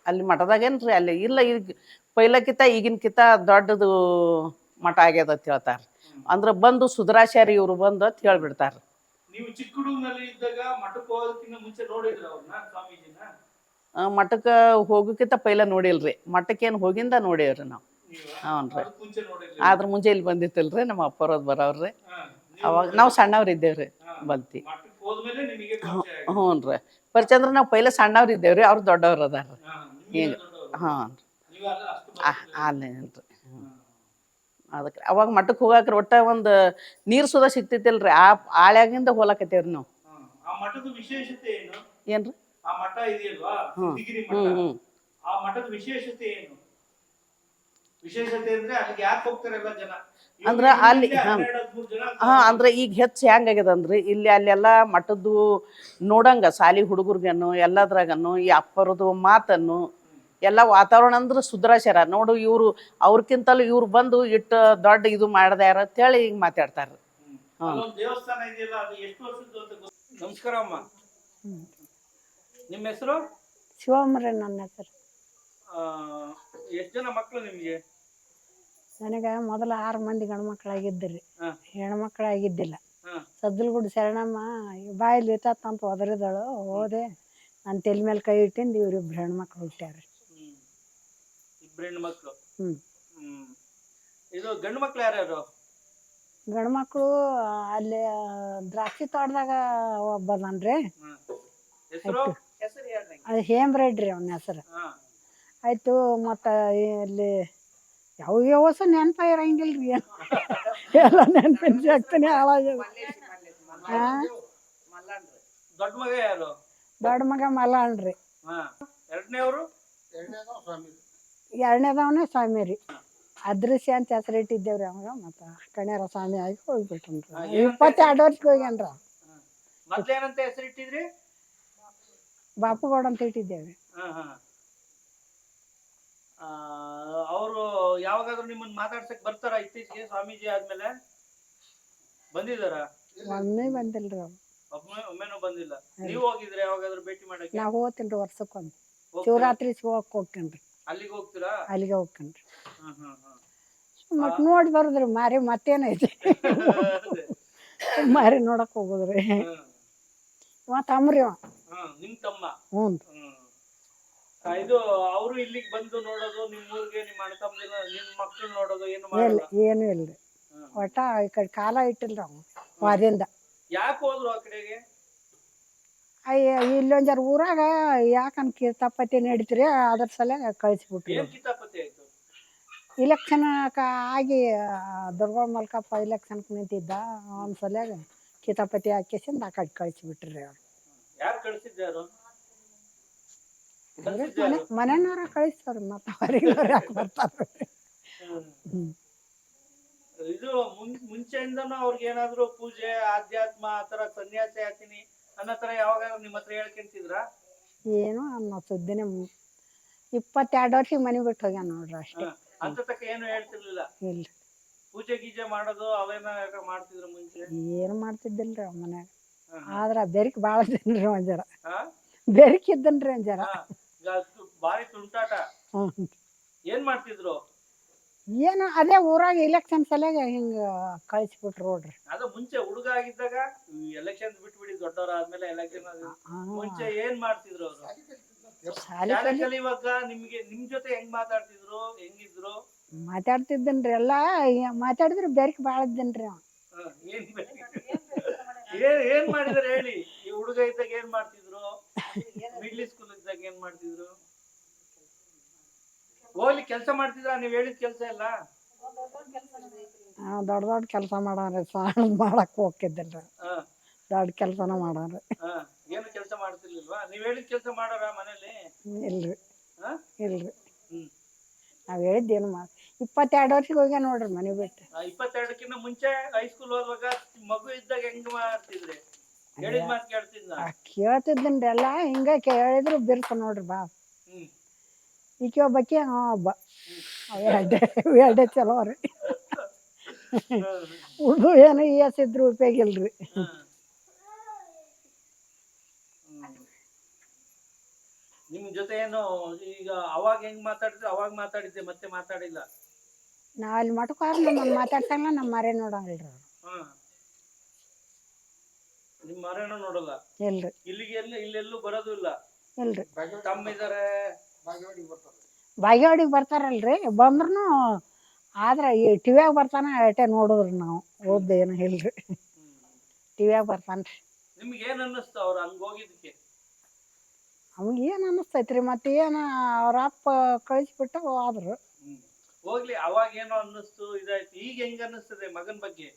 ಅಲ್ಲಿ ಮಠದಾಗೇನ್ರಿ ಅಲ್ಲಿ ಇಲ್ಲ. ಈಗ ಪೈಲಕ್ಕಿಂತ ಈಗಿನಕಿಂತ ದೊಡ್ಡದು ಮಠ ಆಗ್ಯದ ಅಂತ ಹೇಳ್ತಾರ. ಅಂದ್ರೆ ಬಂದು ಸುಧಾರಾಶ್ಯಾರಿ ಇವ್ರು ಬಂದು ಅಂತ ಹೇಳ್ಬಿಡ್ತಾರ. ಮಠಕ್ಕೆ ಹೋಗೋಕ್ಕಿಂತ ಪೈಲ ನೋಡಿಲ್ರಿ. ಮಠಕ್ಕೇನು ಹೋಗಿಂದ ನೋಡೇವ್ರಿ ನಾವು. ಹ್ಞೂ ರೀ. ಆದ್ರ ಮುಂಚೆ ಇಲ್ಲಿ ಬಂದಿತ್ತಿಲ್ರಿ ನಮ್ಮ ಅಪ್ಪರೋದು ಬರೋವ್ರಿ. ಅವಾಗ ನಾವು ಸಣ್ಣವ್ರು ಇದ್ದೇವ್ರಿ ಬಲ್ತಿ. ಹ್ಞೂ ರೀ. ಪರಿಚಯ ಅಂದ್ರೆ ನಾವು ಪೈಲೆ ಸಣ್ಣವ್ರು ಇದ್ದೇವ್ರಿ, ಅವ್ರು ದೊಡ್ಡವ್ರು ಅದಾರ ಈಗ. ಹಾಂ ಅಲ್ಲೇನ್ರಿ. ಅದಕ್ಕೆ ಅವಾಗ ಮಠಕ್ಕೆ ಹೋಗಾಕ್ರಿ ಒಟ್ಟ ಒಂದು ನೀರು ಸುಧಾ ಸಿಗ್ತೈತಿಲ್ರಿ. ಆಳ್ಯಾಗಿಂದ ಹೋಲಕತ್ತೇವ್ರಿ ನಾವು. ಏನ್ರಿ? ಹ್ಞೂ ಅಂದ್ರೆ ಅಲ್ಲಿ ಅಂದ್ರೆ ಈಗ ಹೆಚ್ಚು ಹೆಂಗಾಗ್ಯದ ಅಂದ್ರಿ ಇಲ್ಲಿ ಅಲ್ಲೆಲ್ಲ ಮಠದ್ದು ನೋಡಂಗ ಸಾಲಿ ಹುಡುಗರ್ಗನ್ನು ಎಲ್ಲದ್ರಾಗನ್ನು ಈ ಅಪ್ಪರದು ಮಾತನ್ನು ಎಲ್ಲ ವಾತಾವರಣ ಅಂದ್ರೆ ಸುಧಾರಾಶ್ಯಾರ ನೋಡು. ಇವರು ಅವ್ರಕ್ಕಿಂತಲೂ ಇವ್ರು ಬಂದು ಇಟ್ಟು ದೊಡ್ಡ ಇದು ಮಾಡ್ದಾರ ಅಂತೇಳಿ ಹಿಂಗೆ ಮಾತಾಡ್ತಾರ. ನಮಸ್ಕಾರ ಅಮ್ಮ. ನಿಮ್ಮ ಹೆಸರು? ಶಿವಮ್ರಿ ನನ್ನ ಹೆಸರು. ಎಷ್ಟು ಜನ ಮಕ್ಕಳು ನಿಮ್ಗೆ? ನನಗೆ ಮೊದಲು 6 ಮಂದಿ ಗಂಡು ಮಕ್ಕಳಾಗಿದ್ರಿ, ಹೆಣ್ಮಕ್ಳಾಗಿದ್ದಿಲ್ಲ. ಸದ್ದಲ್ಗುಡಿ ಶರಣಮ್ಮ ಬಾಯಲ್ಲಿ ಇತ್ತಂತ ಒದರಿದಳು. ಹೋದೆ, ನಾನು ತಲೆ ಮೇಲೆ ಕೈ ಇಟ್ಟಿಂದ ಇವ್ರಿಬ್ರು ಹೆಣ್ಮಕ್ಳು ಹುಟ್ಟ್ಯಾರ. 2 ಹೆಣ್ಮಕ್ಳು. ಇದು ಗಂಡು ಮಕ್ಳು ಯಾರ್ಯಾರು? ಗಂಡು ಮಕ್ಕಳು ಅಲ್ಲಿ ದ್ರಾಕ್ಷಿ ತೋಟದಾಗ ಒಬ್ಬದನ್ರಿ. ಅದು ಹೇಮ್ರೆಡ್ರಿ ಅವನ ಹೆಸರು. ಆಯ್ತು. ಮತ್ತು ಇಲ್ಲಿ ಯಾವ ನೆನಪ ಇರಂಗಿಲ್ರಿ, ಎಲ್ಲ ನೆನಪಿನ ಶಕ್ತಿನೇ ಹಾಳಾಗ್ಯದ. ದೊಡ್ಡ ಮಗ ಮಲ್ಲಣ್ರಿ. ಎರಡನೇದವನೇ ಸ್ವಾಮಿ ರೀ. ಅದೃಶ್ಯ ಅಂತ ಹೆಸರು ಇಟ್ಟಿದ್ದೇವ್ರಿ ಅವಾಗ. ಮತ್ತು ಕಣ್ಯಾರ ಸ್ವಾಮಿ ಆಗಿ ಹೋಗ್ಬಿಟ್ರನ್ರಿ. 22 ವರ್ಷಕ್ಕೆ ಹೋಗ್ಯಾನ್ರ. ಬಾಪುಗೌಡ ಅಂತ ಇಟ್ಟಿದ್ದೇವ್ರಿ. ಅವರು ಯಾವಾಗಾದ್ರೂ ನಿಮ್ಮನ್ನ ಮಾತಾಡ್ಸಕ್ ಬರ್ತಾರ? ಇತ್ತೀಚೆಗೆ ಸ್ವಾಮೀಜಿ ಆದ್ಮೇಲೆ ಬಂದಿದಾರ? ಒಮ್ಮೆ ಬಂದಿಲ್ರಿ ಅವ್ರು. ಒಮ್ಮೆನೂ ಬಂದಿಲ್ಲ. ನೀವು ಹೋಗಿದ್ರೆ ಯಾವಾಗಾದ್ರೂ ಭೇಟಿ ಮಾಡಕ್ಕೆ? ನಾವು ಹೋಗ್ತೀನ್ರಿ ವರ್ಷಕ್ಕೊಮ್ಮೆ. ಶಿವರಾತ್ರಿ ಹೋಗ್ತೇನ್ರಿ. ಅಲ್ಲಿಗೆ ಹೋಗ್ತೀರಾ? ಅಲ್ಲಿಗೆ ಹೋಗ್ತೇನ್ರಿ. ಮತ್ ನೋಡಿ ಬರುದ್ರಿ ಮಾರಿ. ಮತ್ತೇನೈತಿ ಮಾರಿ ನೋಡಕ್ ಹೋಗುದ್ರಿ. ತಮ್ರಿ ಅವ. ನಿಮ್ ತಮ್ಮ. ಹ್ಞೂ. ಇದು ಅವರು ಇಲ್ಲಿಗೆ ಬಂದು ನೋಡೋದು, ನಿಮ್ ಊರಿಗೆ ನಿಮ್ಮ ಅಣ್ಣ ತಮ್ಮದಿನ ನಿಮ್ ಮಕ್ಳು ನೋಡೋದು ಏನು ಇಲ್ಲ ಮಾಡಲ್ಲ? ಏನು ಇಲ್ರಿ. ಒಟ್ಟ ಈ ಕಡೆ ಕಾಲ ಇಟ್ಟಿಲ್ರಿ ಅವ ವಾದಿಂದ. ಯಾಕೆ ಹೋದ್ರು ಆ ಕಡೆಗೆ? ಅಯ್ಯ ಇಲ್ಲೊಂದ್ ಜರ ಊರಾಗ ಯಾಕನ್ ಕಿತಾಪತಿ ನಡೀತ್ರಿ, ಅದ್ರ ಸಲ ಕಳಿಸ್ಬಿಟ್ರಿ. ಏನ್ ಕಿತಾಪತಿ ಆಯ್ತು? ಇಲೆಕ್ಷನ್ ಆಗಿ ದುರ್ಗಾ ಮಲ್ಕಪ್ಪ ಇಲೆಕ್ಷನ್ಗೆ ನಿಂತಿದ್ದ, ಅವನ ಸಲ್ಯಾಗ ಕಿತಾಪತಿ ಹಾಕಿಸಿಂದ ಆ ಕಡೆ ಕಳಿಸ್ಬಿಟ್ರಿ ಅವ್ರು. ಯಾರು ಕಳಿಸಿದ್ದಾರು? ಮನೆಯವ್ರ ಕಳಿಸ್ತಾರ, ಮತ್ತೆ ಹೊರಗಿನವ್ರು ಯಾಕೆ ಬರ್ತಾರ? ಇದು ಮುಂಚೆಯಿಂದನೂ ಅವ್ರಿಗೆ ಏನಾದ್ರು ಪೂಜೆ ಆಧ್ಯಾತ್ಮ ಆತರ ಸನ್ಯಾಸಿ ಹಾಕಿನಿ ಅನ್ನೋ ತರ ಯಾವಾಗ ನಿಮ್ಮ ಹತ್ರ ಹೇಳ್ಕೊಂತಿದ್ರ? ಏನು ಅನ್ನೋ ಸುದ್ದಿನೇ 22 ವರ್ಷಕ್ಕೆ ಮನೆ ಬಿಟ್ಟು ಹೋಗ್ಯಾನ ನೋಡ್ರಿ ಅಷ್ಟೇ. ಅಂತ ತಕ್ಕ ಏನು ಹೇಳ್ತಿರ್ಲಿಲ್ಲ? ಇಲ್ಲ. ಪೂಜೆ ಗೀಜೆ ಮಾಡೋದು ಅವೇನ ಮಾಡ್ತಿದ್ರು ಮುಂಚೆ? ಏನು ಮಾಡ್ತಿದ್ದಿಲ್ರಿ ಅವ್ ಮನ್ಯಾಗ. ಆದ್ರ ಬೆರಕ್ ಭಾಳ ಇದ್ದನ್ರಿ ಒಂದ್ ಜರ. ಬೆರಕ್ ಇದ್ದನ್ರಿ ಒಂದ್ ಜರ. ಬಾರಿ ತುಂಟಾಟ. ಏನ್ ಮಾಡ್ತಿದ್ರು? ಏನು ಅದೇ ಊರಾಗ ಇಲೆಕ್ಷನ್ ಸಲಗ ಹಿಂಗ ಕಳಿಸ್ಬಿಟ್ರು ನೋಡ್ರಿ. ಅದು ಮುಂಚೆ ಹುಡುಗ ಆಗಿದ್ದಾಗ ಎಲೆಕ್ಷನ್ ಬಿಟ್ಬಿಡಿ, ದೊಡ್ಡವರ ಆದ್ಮೇಲೆ ಎಲೆಕ್ಷನ್ ಮುಂಚೆ ಏನ್ ಮಾಡ್ತಿದ್ರು ಅವರು? ಶಾಲೆ ಕಲಿಯುವಾಗ ನಿಮ್ಗೆ ನಿಮ್ ಜೊತೆ ಹೆಂಗ್ ಮಾತಾಡ್ತಿದ್ರು, ಹೆಂಗಿದ್ರು? ಮಾತಾಡ್ತಿದ್ದನ್ರಿ ಎಲ್ಲಾ. ಮಾತಾಡಿದ್ರೆ ಬೆರಕ್ ಭಾಳ ಇದ್ದನ್ರಿ ಅವ. ಏನ್ ಮಾಡಿದಾರೆ ಹೇಳಿ? ಈ ಹುಡುಗ ಇದ್ದಾಗ ಏನ್ ಮಾಡ್ತಿದ್ರು? ಮಿಡ್ಲ್ ಸ್ಕೂಲ್ ಇದ್ದಾಗ ಏನ್ ಮಾಡ್ತಿದ್ರು? ಹೋಗ್ಲಿ ಕೆಲ್ಸ ಮಾಡ್ತಿದ್ರ? ನೀವ್ ಹೇಳಿದ ಕೆಲ್ಸ ಎಲ್ಲ ದೊಡ್ಡ ದೊಡ್ಡ ಕೆಲಸ ಮಾಡಾನ್ರಿ, ಸಣ್ಣ ಮಾಡಕ್ ಹೋಗ್ತಿದ್ದಲ್ರಿ. ದೊಡ್ಡ ಕೆಲಸನ ಮಾಡಾನ್ರಿ. ಏನು ಕೆಲಸ ಮಾಡ್ತಿರ್ಲಿಲ್ವಾ? ನೀವ್ ಹೇಳಿದ ಕೆಲಸ ಮಾಡೋರ ಮನೇಲಿ? ಇಲ್ರಿ. ಇಲ್ರಿ. ನಾವ್ ಹೇಳಿದ್ದೇನು 22 ವರ್ಷಕ್ಕೆ ಹೋಗ್ಯ ನೋಡ್ರಿ ಮನೆ ಬಿಟ್ಟು. 22ಕ್ಕಿಂತ ಮುಂಚೆ ಹೈಸ್ಕೂಲ್ ಓದುವಾಗ ಮಗು ಇದ್ದಾಗ ಹೆಂಗ್ ಮಾಡ್ತಿದ್ರಿ? ಹೇಳಿದ ಮಾತು ಕೇಳ್ತಿದ್ನ? ಕೇಳ್ತಿದ್ದನ್ರಿ ಎಲ್ಲಾ. ಹಿಂಗ ಹೇಳಿದ್ರು ಬಿರ್ಸ ನೋಡ್ರಿ ಬಾ. ಈಕೆ ಒಬ್ಬಾಕಿ ಒಬ್ಬ, ಎರಡೇ ಚಲೋ ರೀ. ಉಳ್ದು ಏನು ಇದ್ರು ಉಪಯೋಗ ಇಲ್ರಿ. ನಿಮ್ ಜೊತೆ ಏನು ಈಗ ಅವಾಗ ಹೆಂಗ್ ಮಾತಾಡಿದ್ರೆ ಅವಾಗ ಮಾತಾಡಿದ್ದೆ, ಮತ್ತೆ ಮಾತಾಡಿಲ್ಲ? ನಾವ್ ಅಲ್ಲಿ ಮಠಕ್ಕೆ ನಮ್ಮನ್ನ ಮಾತಾಡ್ಸಂಗಿಲ್ಲ, ನಮ್ಮ ಮರೆ ನೋಡಂಗಿಲ್ರಿ ಅವ್ರು. ನಿಮ್ ಮರೇನೂ ನೋಡಲ್ಲ? ಇಲ್ರಿ. ಇಲ್ಲಿಗೆ ಇಲ್ಲೆಲ್ಲೂ ಬರೋದು ಇಲ್ಲ? ಇಲ್ರಿ. ತಮ್ಮ ಇದಾರೆ? ಬಾಗೇವಾಡಿಗೆ ಬರ್ತಾರಲ್ರಿ, ಬಂದ್ರು ಆದ್ರ ಈ ಟಿವಿಯಾಗ ಬರ್ತಾನ ಅಟೆ ನೋಡುದ್ರಿ ನಾವು. ಓದ್ದೇನು ಇಲ್ರಿ. ಟಿವಿಯಾಗ ಬರ್ತಾನ್ರಿ. ನಿಮ್ಗೆ ಏನ್ ಅನ್ನಿಸ್ತು ಅವ್ರು ಹಂಗ ಹೋಗಿದ್ದಕ್ಕೆ? ಅವ್ನಿಗೆ ಏನ್ ಅನ್ನಿಸ್ತೈತ್ರಿ, ಮತ್ತೆ ಏನ ಅವ್ರ ಅಪ್ಪ ಕಳಿಸ್ಬಿಟ್ಟ ಆದ್ರು. ಹೋಗ್ಲಿ, ಅವಾಗ ಏನೋ ಅನ್ನಿಸ್ತು, ಇದಾಯ್ತು. ಈಗ ಹೆಂಗ ಅನ್ನಿಸ್ತದೆ ಮಗನ್ ಬಗ್ಗೆ?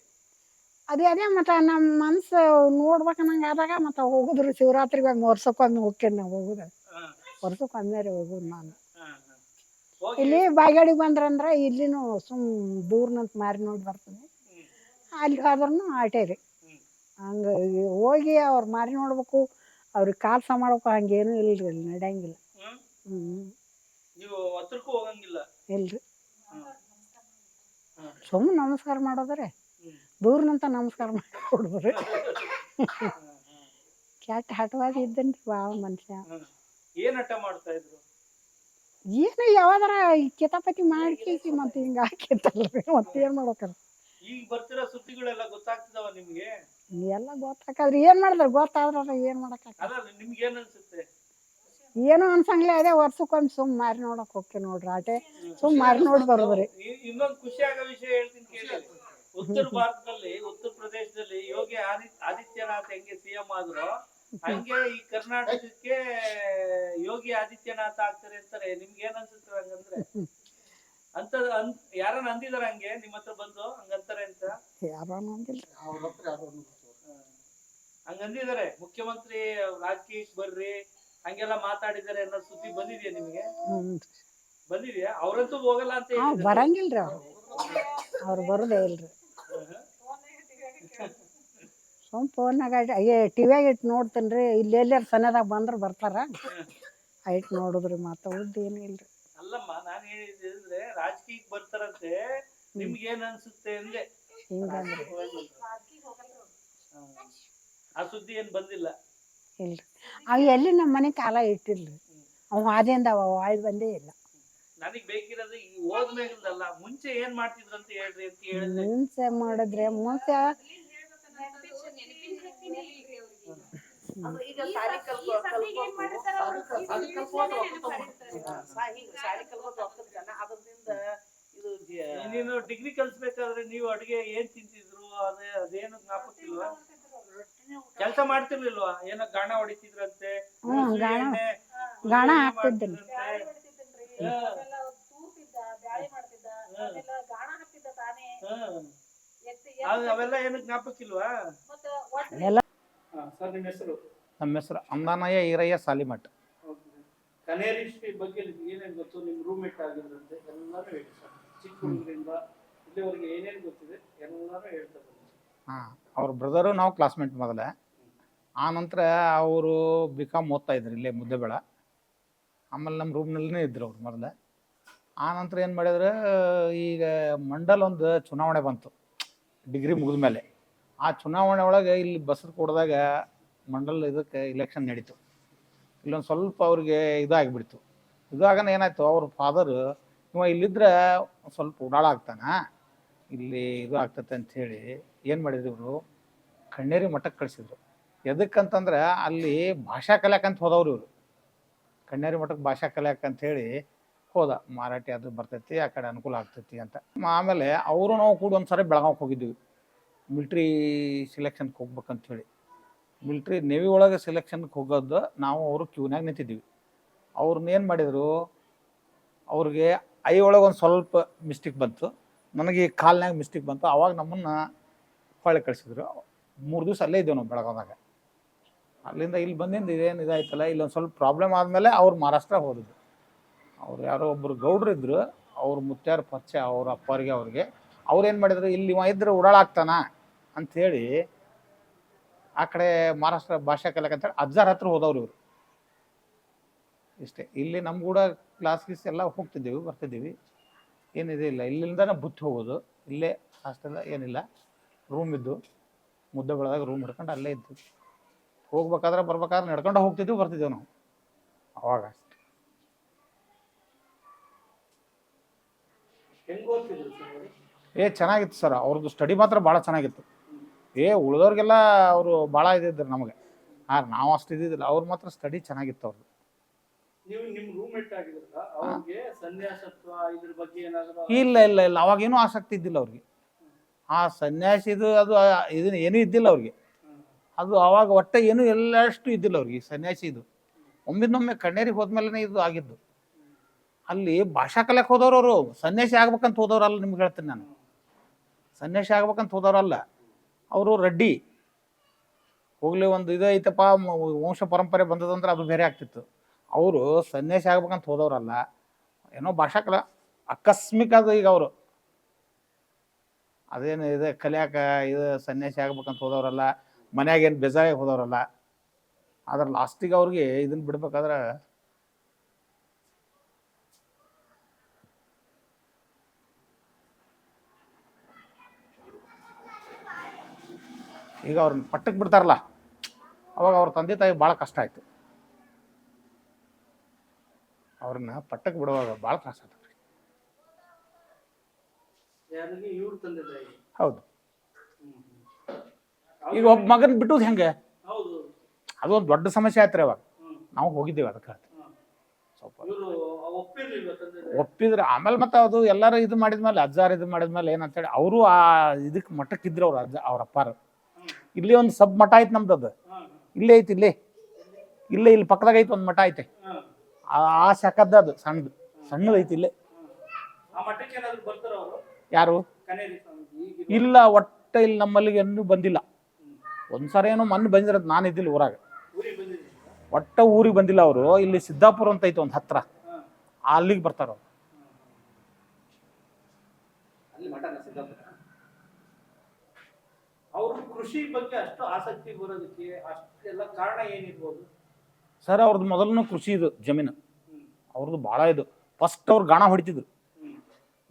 ಅದೇ ಮತ್ತ ನಮ್ಮ ಮನ್ಸು ನೋಡ್ಬೇಕನ್ನಂಗ ಆದಾಗ ಮತ್ತ ಹೋಗುದ್ರಿ. ಶಿವರಾತ್ರಿಗೆ ವರ್ಷಕ್ಕೊಮ್ಮೆ ಹೋಗ್ತೇನೆ ನಾವು. ಹೋಗುದ ವರ್ಷಕ್ಕೊಮ್ಮೆ ರೀ ಹೋಗುದು ನಾನು. ಇಲ್ಲಿ ಬಾಗೇವಾಡಿಗೆ ಬಂದ್ರಂದ್ರ ಇಲ್ಲಿನೂ ಸುಮ್ ದೂರ್ನಂತ ಮಾರಿ ನೋಡಿ ಬರ್ತೀನಿ. ಅಲ್ಲಿ ಹೋದ್ರೂ ಆಟೇ ರೀ. ಹಂಗ ಹೋಗಿ ಅವ್ರ ಮಾರಿ ನೋಡ್ಬೇಕು, ಅವ್ರಿಗೆ ಕಾಲ್ಸ ಮಾಡ್ಬೇಕು, ಹಂಗೇನು ಇಲ್ರಿ. ಅಲ್ಲಿ ನಡೆಯಂಗಿಲ್ಲ. ನೀವು ಹತ್ರಕ್ಕೂ ಹೋಗಂಗಿಲ್ಲ? ಇಲ್ರಿ. ಸುಮ್ಮನೆ ನಮಸ್ಕಾರ ಮಾಡೋದ್ರಿ, ದೂರ್ನಂತ ನಮಸ್ಕಾರ ಮಾಡಿ ಕೊಡುದ್ರಿ. ಕೆಟ್ಟ ಹಠವಾದಿ ಇದ್ದನ್ರಿ ಭಾಳ ಮನುಷ್ಯ. ಏನ್ ಹಠ ಮಾಡ್ತಾ ಇದ್ರು? ಏನು ಯಾವ್ದಾರ ಕಿತಾಪತಿ ಮಾಡ್ಕೇಸಿ ಮತ್ತೆ ಹಿಂಗ ಹಾಕಿತ್ತಲ್ರಿ, ಮತ್ತೆ ಏನ್ ಮಾಡ್ಬೇಕಾರ? ಈಗ ಬರ್ತಿರೋ ಸುದ್ದಿಗಳೆಲ್ಲ ಗೊತ್ತಾಗ್ತಿದಾವ ನಿಮ್ಗೆ? ಎಲ್ಲ ಗೊತ್ತಾಕದ್ರಿ. ಏನ್ ಮಾಡಿದ್ರ ಗೊತ್ತಾದ್ರ ಏನ್ ಮಾಡಕ್? ಅಲ್ಲ, ನಿಮ್ಗೆ ಏನ್ ಅನ್ಸುತ್ತೆ? ಏನು ಅನ್ಸಂಗ್ಲೆ. ಅದೇ ವರ್ಷಕ್ಕೊಮ್ಮೆ ಸುಮ್ ಮಾರಿ ನೋಡಕ್ ಹೋಗ್ತೇವೆ ನೋಡ್ರಿ, ಆಟೆ ಸುಮ್ ಮಾರಿ ನೋಡಿ ಬರೋದ್ರಿ. ಇನ್ನೊಂದು ಖುಷಿ ಆಗೋ ವಿಷಯ ಹೇಳ್ತೀನಿ ಕೇಳಿ. ಉತ್ತರ ಭಾರತದಲ್ಲಿ, ಉತ್ತರ ಪ್ರದೇಶದಲ್ಲಿ ಯೋಗಿ ಆದಿತ್ಯನಾಥ್ ಹೆಂಗೆ ಸಿಎಂ ಆದ್ರು, ಹಂಗೆ ಈ ಕರ್ನಾಟಕಕ್ಕೆ ಯೋಗಿ ಆದಿತ್ಯನಾಥ್ ಆಗ್ತಾರೆ ಅಂತಾರೆ. ನಿಮ್ಗೆ ಏನ್ ಅನ್ಸುತ್ತೆ ಹಂಗಂದ್ರೆ? ಅಂತ ಯಾರನ್ನ ಅಂದಿದಾರ ಹಂಗೆ ನಿಮ್ಮ ಹತ್ರ ಬಂದು ಹಂಗಂತಾರೆ ಅಂತ? ಯಾರನ್ನ ಅಂದಿಲ್ರಿ. ಹಂಗಂದಿದ್ದಾರೆ ಮುಖ್ಯಮಂತ್ರಿ ರಾಜಕೀಯಕ್ಕೆ ಬರ್ರಿ ಹಂಗೆಲ್ಲ ಮಾತಾಡಿದ್ದಾರೆ ಅನ್ನೋ ಸುದ್ದಿ ಬಂದಿದ್ಯಾ ನಿಮ್ಗೆ? ಬಂದಿದ್ಯಾ? ಅವ್ರಂತೂ ಹೋಗಲ್ಲ ಅಂತ ಹೇಳಿ ಬರಂಗಿಲ್ರಿ ಅವ್ರು ಬರೋದೇ ಇಲ್ರಿ. ಸುಮ್ ಫೋನ್ನಾಗ ಟಿವಿಯಾಗ ಇಟ್ಟು ನೋಡ್ತೇನ್ರಿ. ಇಲ್ಲಿ ಎಲ್ಲಾರ ಸನದಾಗ ಬಂದ್ರೆ ಬರ್ತಾರ, ಆಯ್ತು ನೋಡುದ್ರಿ. ಮಾತಾಡೋದು ಏನು ಇಲ್ರಿ. ಅಲ್ಲಮ್ಮ, ನಾನು ಹೇಳಿದ್ರೆ ರಾಜಕೀಯಕ್ಕೆ ಬರ್ತಾರಂತೆ, ನಿಮ್ಗೆ ಏನ್ ಅನ್ಸುತ್ತೆ ಅಂದೆ? ಹಿಂಗಂದ್ರಿ ಆ ಸುದ್ದಿ ಏನ್ ಬಂದಿಲ್ಲ? ಇಲ್ರಿ. ಅವ್ ಎಲ್ಲಿ ನಮ್ಮ ಮನೆ ಕಾಲ ಇಟ್ಟಿಲ್ರಿ. ಅವ್ ಆದಿಂದ ವಾಳ್ ಬಂದೇ ಇಲ್ಲ. ನನಗ್ ಬೇಕಿರೋದು ಈ ಹೋದ್ಮೇಲಲ್ಲ, ಮುಂಚೆ ಏನ್ ಮಾಡ್ತಿದ್ರು ಅಂತ ಹೇಳ್ರಿ ಅಂತ ಹೇಳಿದ್ರೆ. ಮುಂಚೆ ಮಾಡಿದ್ರೆ ಮುಂಚೆ ಅಂದ್ರೆ ಈಗ ಸಾಲಿ ಅದರಿಂದ ಇದು ನೀನು ಡಿಗ್ರಿ ಕಲ್ಸ್ಬೇಕಾದ್ರೆ ನೀವು ಅಡುಗೆ ಏನ್ ತಿಂತಿದ್ರು ಅದೇನು ಜ್ಞಾಪಕಿಲ್ವಾ? ಕೆಲಸ ಮಾಡ್ತಿರ್ಲಿಲ್ವಾ? ಏನೋ ಗಾಣ ಹೊಡಿತಿದ್ರಂತೆ, ಗಾಣ ಹಾಕ್ತಿದ್ದಿಲ್ಲ. ಅವೆಲ್ಲ ಏನು ಜ್ಞಾಪಕಿಲ್ವಾ? ಎಲ್ಲ ಸರ್ ನಿಮ್ಮ ಹೆಸರು? ನಮ್ಮ ಹೆಸರು ಅಂದಾನಯ್ಯ ಈರಯ್ಯ ಸಾಲಿಮಠ್. ಕನೇರಿ ಶ್ರೀ ಬಗ್ಗೆ ಏನೇನು ಗೊತ್ತು? ನಿಮ್ಮ ರೂಮ್ಮೇಟ್ ಆಗಿದ್ರಂತೆ, ಎಲ್ಲಾನು ಹೇಳಿ ಸರ್. ಚಿಕ್ಕ ಹುಡುಗರಿಂದ ಇಲ್ಲಿವರೆಗೆ ಏನೇನು ಗೊತ್ತಿದೆ ಎಲ್ಲಾನು ಹೇಳ್ತಾರೆ. ಹಾಂ, ಅವ್ರ ಬ್ರದರು ನಾವು ಕ್ಲಾಸ್ಮೇಟ್ ಮೊದಲೇ. ಆ ನಂತರ ಅವರು BCom ಓದ್ತಾ ಇದ್ರು ಇಲ್ಲೇ ಮುದ್ದೆಬೇಳ. ಆಮೇಲೆ ನಮ್ಮ ರೂಮ್ನಲ್ಲೇ ಇದ್ರು ಅವ್ರು ಮೊದಲೇ. ಆ ನಂತರ ಏನು ಮಾಡಿದ್ರು, ಈಗ ಮಂಡಲ್ ಒಂದು ಚುನಾವಣೆ ಬಂತು ಡಿಗ್ರಿ ಮುಗಿದ ಮೇಲೆ. ಆ ಚುನಾವಣೆ ಒಳಗೆ ಇಲ್ಲಿ ಬಸರ್ ಕೊಡ್ದಾಗ ಮಂಡಲ್ ಇದಕ್ಕೆ ಇಲೆಕ್ಷನ್ ನಡೀತು. ಇಲ್ಲೊಂದು ಸ್ವಲ್ಪ ಅವ್ರಿಗೆ ಇದಾಗಿಬಿಡ್ತು. ಇದಾಗನ ಏನಾಯ್ತು, ಅವ್ರ ಫಾದರು ಇವ ಇಲ್ಲಿದ್ರೆ ಸ್ವಲ್ಪ ಉಡಾಳ ಆಗ್ತಾನೆ, ಇಲ್ಲಿ ಇದು ಆಗ್ತತೆ ಅಂಥೇಳಿ ಏನು ಮಾಡಿದ್ರು ಇವರು, ಕಣ್ಣೇರಿ ಮಠಕ್ಕೆ ಕಳಿಸಿದ್ರು. ಎದಕ್ಕಂತಂದ್ರೆ ಅಲ್ಲಿ ಭಾಷಾ ಕಲಿಯಾಕಂತ ಹೋದವ್ರು ಇವರು. ಕಣ್ಣೇರಿ ಮಠಕ್ಕೆ ಭಾಷಾ ಕಲಿಯಾಕಂಥೇಳಿ ಹೋದ. ಮರಾಠಿ ಅದು ಬರ್ತೈತಿ, ಆ ಕಡೆ ಅನುಕೂಲ ಆಗ್ತೈತಿ ಅಂತ. ಆಮೇಲೆ ಅವರು ನಾವು ಕೂಡ ಒಂದು ಸಾರಿ ಬೆಳಗಾವಿಗೆ ಹೋಗಿದ್ವಿ ಮಿಲ್ಟ್ರಿ ಸಿಲೆಕ್ಷನ್ಗೆ ಹೋಗ್ಬೇಕಂಥೇಳಿ. ಮಿಲ್ಟ್ರಿ ನೇವಿ ಒಳಗೆ ಸಿಲೆಕ್ಷನ್ಗೆ ಹೋಗೋದು ನಾವು ಅವರು ಕ್ಯೂನಾಗ ನಿಂತಿದ್ವಿ. ಅವ್ರನ್ನ ಏನು ಮಾಡಿದರು, ಅವ್ರಿಗೆ ಐ ಒಳಗೆ ಒಂದು ಸ್ವಲ್ಪ ಮಿಸ್ಟೇಕ್ ಬಂತು, ನನಗೆ ಈ ಕಾಲ್ನಾಗ ಮಿಸ್ಟೇಕ್ ಬಂತು. ಆವಾಗ ನಮ್ಮನ್ನು ಹೊಳೆ ಕಳಿಸಿದ್ರು. 3 ದಿವಸ ಅಲ್ಲೇ ಇದ್ದೇವೆ ನಾವು ಬೆಳಗಾವ್ದಾಗ. ಅಲ್ಲಿಂದ ಇಲ್ಲಿ ಬಂದಿಂದ ಇದೇನು ಇದಾಯ್ತಲ್ಲ, ಇಲ್ಲೊಂದು ಸ್ವಲ್ಪ ಪ್ರಾಬ್ಲಮ್ ಆದಮೇಲೆ ಅವ್ರು ಮಹಾರಾಷ್ಟ್ರ ಹೋದಿದ್ರು. ಅವ್ರು ಯಾರೋ ಒಬ್ಬರು ಗೌಡ್ರು ಇದ್ದರು, ಅವ್ರ ಮುತ್ಯಾರ ಪರಿಚಯ ಅವ್ರ ಅಪ್ಪರಿಗೆ ಅವ್ರಿಗೆ. ಅವ್ರು ಏನು ಮಾಡಿದ್ರು, ಇಲ್ಲಿ ಇವ ಇದ್ರೆ ಉಡಾಳಾಗ್ತಾನ ಅಂಥೇಳಿ ಆ ಕಡೆ ಮಹಾರಾಷ್ಟ್ರ ಭಾಷೆ ಕಲಿಯಕಂತೇಳಿ ಅಜ್ಜಾರ್ ಹತ್ರ ಹೋದವ್ರು ಇವರು. ಇಷ್ಟೇ. ಇಲ್ಲಿ ನಮ್ಮ ಕೂಡ ಕ್ಲಾಸ್ ಗೀಸ್ ಎಲ್ಲ ಹೋಗ್ತಿದ್ದೀವಿ ಬರ್ತಿದ್ದೀವಿ, ಏನಿದೆ ಇಲ್ಲ. ಇಲ್ಲಿಂದನೇ ಬುತ್ತಿ ಹೋಗೋದು, ಇಲ್ಲೇ ಹಾಸ್ಟೆಲ್ ಏನಿಲ್ಲ, ರೂಮ್ ಇದ್ದು ಮುದ್ದೆಬೇಳದಾಗ ರೂಮ್ ಹಿಡ್ಕೊಂಡು ಅಲ್ಲೇ ಇದ್ದು ಹೋಗ್ಬೇಕಾದ್ರೆ ಬರ್ಬೇಕಾದ್ರೆ ನಡ್ಕೊಂಡು ಹೋಗ್ತಿದ್ವಿ ಬರ್ತಿದ್ದೇವೆ ನಾವು ಅವಾಗ. ಚೆನ್ನಾಗಿತ್ತು ಸರ್, ಅವ್ರದ್ದು ಸ್ಟಡಿ ಮಾತ್ರ ಭಾಳ ಚೆನ್ನಾಗಿತ್ತು. ಉಳಿದವ್ರಿಗೆಲ್ಲ ಅವರು ಭಾಳ ಇದ್ದಿದ್ರು ನಮಗೆ. ನಾವು ಅಷ್ಟು ಇದ್ದಿದ್ದಿಲ್ಲ, ಅವ್ರು ಮಾತ್ರ ಸ್ಟಡಿ ಚೆನ್ನಾಗಿತ್ತು ಅವ್ರದ್ದು. ನೀವು ನಿಮ್ಮ ರೂಮ್ಮೇಟ್ ಆಗಿದ್ರಲ್ಲ, ಅವ್ರಿಗೆ ಸನ್ಯಾಸತ್ವ ಇದ್ರ ಬಗ್ಗೆ ಏನಾದರೂ? ಇಲ್ಲ ಇಲ್ಲ ಇಲ್ಲ, ಅವಾಗೇನೂ ಆಸಕ್ತಿ ಇದ್ದಿಲ್ಲ ಅವ್ರಿಗೆ. ಆ ಸನ್ಯಾಸಿದು ಅದು ಇದನ್ನು ಏನೂ ಇದ್ದಿಲ್ಲ ಅವ್ರಿಗೆ. ಅದು ಅವಾಗ ಒಟ್ಟೆ ಏನೂ ಎಲ್ಲಷ್ಟು ಇದ್ದಿಲ್ಲ ಅವ್ರಿಗೆ ಸನ್ಯಾಸಿ ಇದು. ಒಮ್ಮಿಂದೊಮ್ಮೆ ಕಣ್ಣೇರಿಗೆ ಹೋದ್ಮೇಲೆ ಇದು ಆಗಿದ್ದು. ಅಲ್ಲಿ ಭಾಷಾ ಕಲಿಯಕ್ಕೆ ಹೋದವ್ರು ಅವರು, ಸನ್ಯಾಸಿ ಆಗ್ಬೇಕಂತ ಹೋದವ್ರಲ್ಲ. ನಿಮ್ಗೆ ಹೇಳ್ತೀನಿ ನಾನು, ಸನ್ಯಾಸಿ ಆಗ್ಬೇಕಂತ ಹೋದವ್ರಲ್ಲ ಅವರು. ರೆಡ್ಡಿ ಹೋಗ್ಲಿ ಒಂದು ಇದು ಐತಪ್ಪ, ವಂಶ ಪರಂಪರೆ ಬಂದದಂದ್ರೆ ಅದು ಬೇರೆ ಆಗ್ತಿತ್ತು. ಅವರು ಸನ್ಯಾಸಿ ಆಗ್ಬೇಕಂತ ಹೋದವ್ರಲ್ಲ, ಏನೋ ಭಾಷಾ ಕಲ ಆಕಸ್ಮಿಕ ಅದು. ಈಗ ಅವರು ಅದೇನು ಇದು ಕಲಿಯಾಕ ಇದು ಸನ್ಯಾಸಿ ಆಗ್ಬೇಕಂತ ಹೋದವ್ರಲ್ಲ, ಮನ್ಯಾಗೇನು ಬೇಜಾರಾಗಿ ಹೋದವ್ರಲ್ಲ. ಆದ್ರೆ ಲಾಸ್ಟಿಗೆ ಅವ್ರಿಗೆ ಇದನ್ನು ಬಿಡ್ಬೇಕಾದ್ರೆ ಈಗ ಅವ್ರನ್ನ ಪಟ್ಟಕ್ಕೆ ಬಿಡ್ತಾರಲ್ಲ, ಅವಾಗ ಅವ್ರ ತಂದೆ ತಾಯಿ ಭಾಳ ಕಷ್ಟ ಆಯಿತು. ಅವ್ರನ್ನ ಪಟ್ಟಕ್ಕೆ ಬಿಡುವಾಗ ಭಾಳ ತ್ರಾಸ ಆಗ್ತದೆ. ಹೌದು. ಈಗ ಒಬ್ಬ ಮಗನ ಬಿಟ್ಟುದು ಹೆಂಗೆ, ಅದು ಒಂದು ದೊಡ್ಡ ಸಮಸ್ಯೆ ಆಯ್ತು ರೀ. ಅವಾಗ ನಾವು ಹೋಗಿದ್ದೇವೆ ಅದಕ್ಕೆ. ಸ್ವಲ್ಪ ಒಪ್ಪಿದ್ರೆ ಆಮೇಲೆ ಮತ್ತೆ ಅದು ಎಲ್ಲರೂ ಇದು ಮಾಡಿದ್ಮೇಲೆ, ಅಜ್ಜಾರು ಇದು ಮಾಡಿದ್ಮೇಲೆ ಏನಂತೇಳಿ ಅವರು ಆ ಇದಕ್ಕೆ ಮಠಕ್ಕಿದ್ರು ಅವ್ರು ಅಜ್ಜ ಅವ್ರ ಅಪ್ಪಾರು. ಇಲ್ಲಿ ಒಂದು ಸಬ್ ಮಠ ಐತೆ ನಮ್ದು, ಅದು ಇಲ್ಲೇ ಐತಿ. ಇಲ್ಲೇ ಇಲ್ಲಿ ಪಕ್ಕದಾಗ ಐತಿ ಒಂದು ಮಠ ಐತೆ. ಆ ಶಾಖದ ಅದು ಸಣ್ಣದು ಐತಿ ಇಲ್ಲೇ. ಯಾರು ಇಲ್ಲ, ಒಟ್ಟೆ ಇಲ್ಲಿ ನಮ್ಮಲ್ಲಿಗೆ ಇನ್ನೂ ಬಂದಿಲ್ಲ. ಒಂದ್ಸರಿ ಏನೋ ಮೊನ್ನೆ ಬಂದಿರೋದು, ನಾನು ಇದ್ದಿಲ್ಲ ಊರಾಗ. ಒಟ್ಟ ಊರಿಗೆ ಬಂದಿಲ್ಲ ಅವರು. ಇಲ್ಲಿ ಸಿದ್ದಾಪುರ ಅಂತ ಐತಿ ಒಂದು ಹತ್ರ, ಅಲ್ಲಿಗೆ ಬರ್ತಾರ ಅವ್ರು. ಅವರು ಕೃಷಿ ಬಗ್ಗೆ ಅಷ್ಟು ಆಸಕ್ತಿ ಬರೋದಕ್ಕೆ ಅಷ್ಟೆಲ್ಲ ಕಾರಣ ಏನಿರ್ಬೋದು ಸರ್? ಅವ್ರದ್ದು ಮೊದಲೂ ಕೃಷಿ ಇದು ಜಮೀನು ಅವ್ರದ್ದು ಭಾಳ ಇದು. ಫಸ್ಟ್ ಅವ್ರು ಗಾಣ ಹೊಡಿತಿದ್ರು.